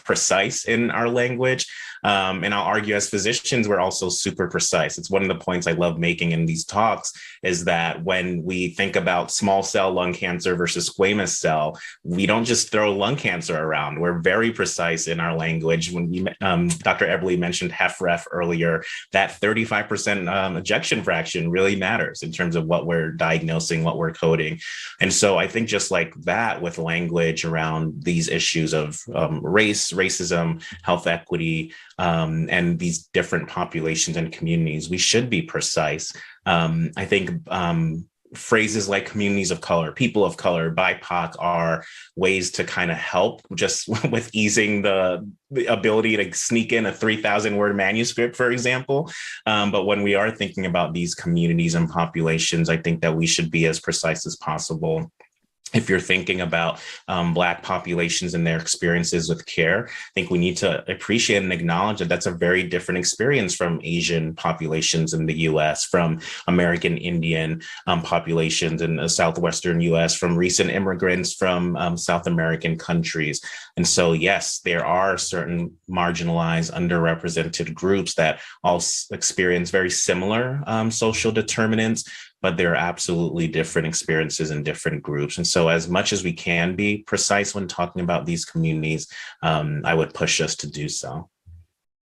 precise in our language. And I'll argue as physicians, we're also super precise. It's one of the points I love making in these talks is that when we think about small cell lung cancer versus squamous cell, we don't just throw lung cancer around. We're very precise in our language. When Dr. Eberle mentioned HFrEF earlier, that 35% ejection fraction really matters in terms of what we're diagnosing, what we're coding. And so I think just like that with language around these issues of race, racism, health equity, and these different populations and communities, we should be precise. I think phrases like communities of color, people of color, BIPOC are ways to kind of help just with easing the ability to sneak in a 3,000 word manuscript, for example. But when we are thinking about these communities and populations, I think that we should be as precise as possible. If you're thinking about Black populations and their experiences with care, I think we need to appreciate and acknowledge that that's a very different experience from Asian populations in the US, from American Indian populations in the Southwestern US, from recent immigrants from South American countries. And so, yes, there are certain marginalized, underrepresented groups that all experience very similar social determinants, but there are absolutely different experiences in different groups. And so as much as we can be precise when talking about these communities, I would push us to do so.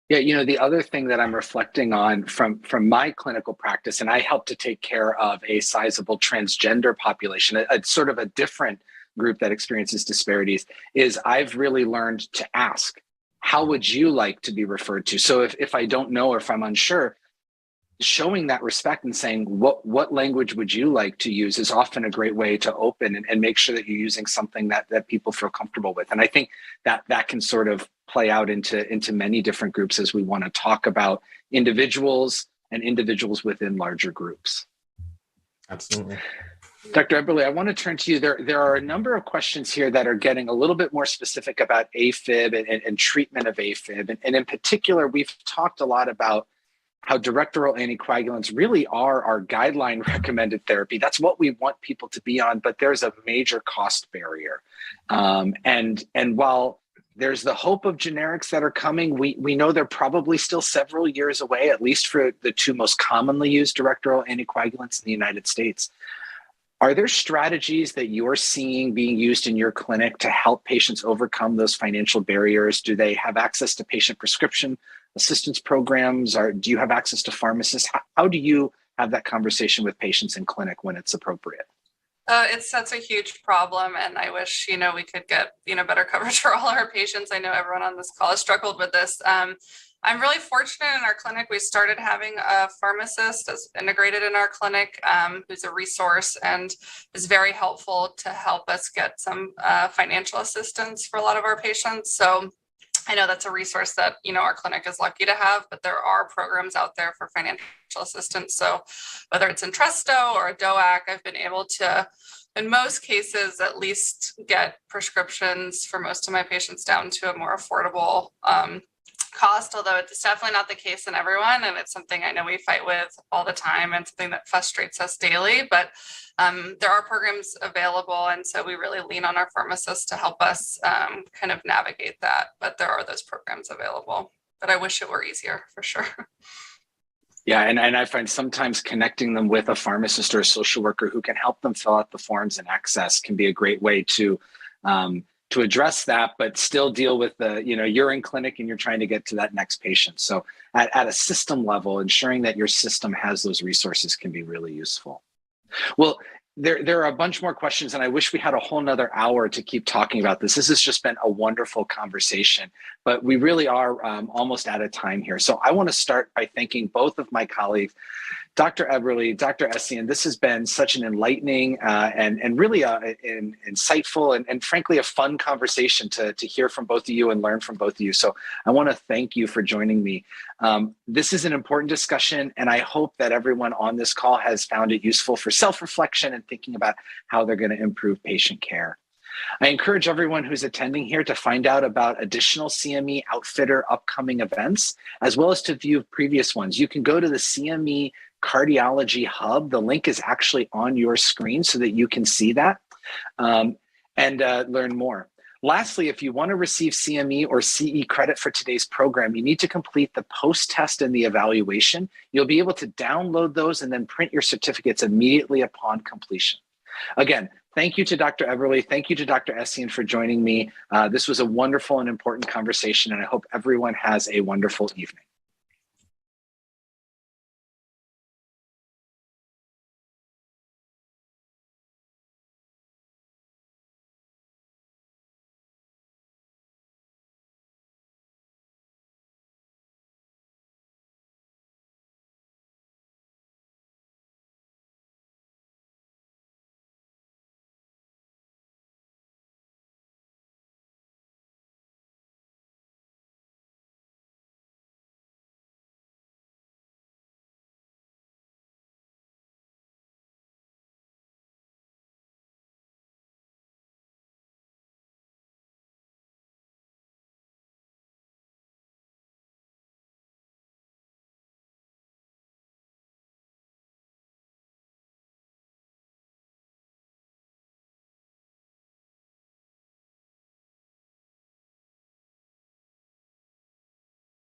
Yeah, the other thing that I'm reflecting on from my clinical practice, and I help to take care of a sizable transgender population, a sort of a different group that experiences disparities, is I've really learned to ask, how would you like to be referred to? So if I don't know or if I'm unsure, showing that respect and saying, what language would you like to use is often a great way to open and make sure that you're using something that people feel comfortable with. And I think that can sort of play out into many different groups as we want to talk about individuals and individuals within larger groups. Absolutely. Dr. Eberle, I want to turn to you. There are a number of questions here that are getting a little bit more specific about AFib and treatment of AFib. And in particular, we've talked a lot about how direct oral anticoagulants really are our guideline recommended therapy. That's what we want people to be on, but there's a major cost barrier. And while there's the hope of generics that are coming, we know they're probably still several years away, at least for the two most commonly used direct oral anticoagulants in the United States. Are there strategies that you're seeing being used in your clinic to help patients overcome those financial barriers? Do they have access to patient prescription assistance programs? Or do you have access to pharmacists? How do you have that conversation with patients in clinic when it's appropriate? It's such a huge problem, and I wish, we could get, better coverage for all our patients. I know everyone on this call has struggled with this. I'm really fortunate in our clinic. We started having a pharmacist as integrated in our clinic, who's a resource and is very helpful to help us get some financial assistance for a lot of our patients. So I know that's a resource that, our clinic is lucky to have, but there are programs out there for financial assistance. So whether it's Entresto or a DOAC, I've been able to, in most cases, at least get prescriptions for most of my patients down to a more affordable cost, although it's definitely not the case in everyone. And it's something I know we fight with all the time and something that frustrates us daily, but there are programs available. And so we really lean on our pharmacists to help us kind of navigate that. But there are those programs available, but I wish it were easier for sure. Yeah, and I find sometimes connecting them with a pharmacist or a social worker who can help them fill out the forms and access can be a great way to address that, but still deal with you're in clinic and you're trying to get to that next patient. So at a system level, ensuring that your system has those resources can be really useful. Well, there are a bunch more questions, and I wish we had a whole nother hour to keep talking about this. This has just been a wonderful conversation, but we really are almost out of time here. So I want to start by thanking both of my colleagues, Dr. Eberle, Dr. Essien. This has been such an enlightening and really an insightful and frankly a fun conversation to hear from both of you and learn from both of you. So I want to thank you for joining me. This is an important discussion, and I hope that everyone on this call has found it useful for self-reflection and thinking about how they're going to improve patient care. I encourage everyone who's attending here to find out about additional CME Outfitter upcoming events, as well as to view previous ones. You can go to the CME Cardiology Hub. The link is actually on your screen so that you can see that and learn more. Lastly, if you want to receive CME or CE credit for today's program, you need to complete the post-test and the evaluation. You'll be able to download those and then print your certificates immediately upon completion. Again, thank you to Dr. Eberle. Thank you to Dr. Essien for joining me. This was a wonderful and important conversation, and I hope everyone has a wonderful evening.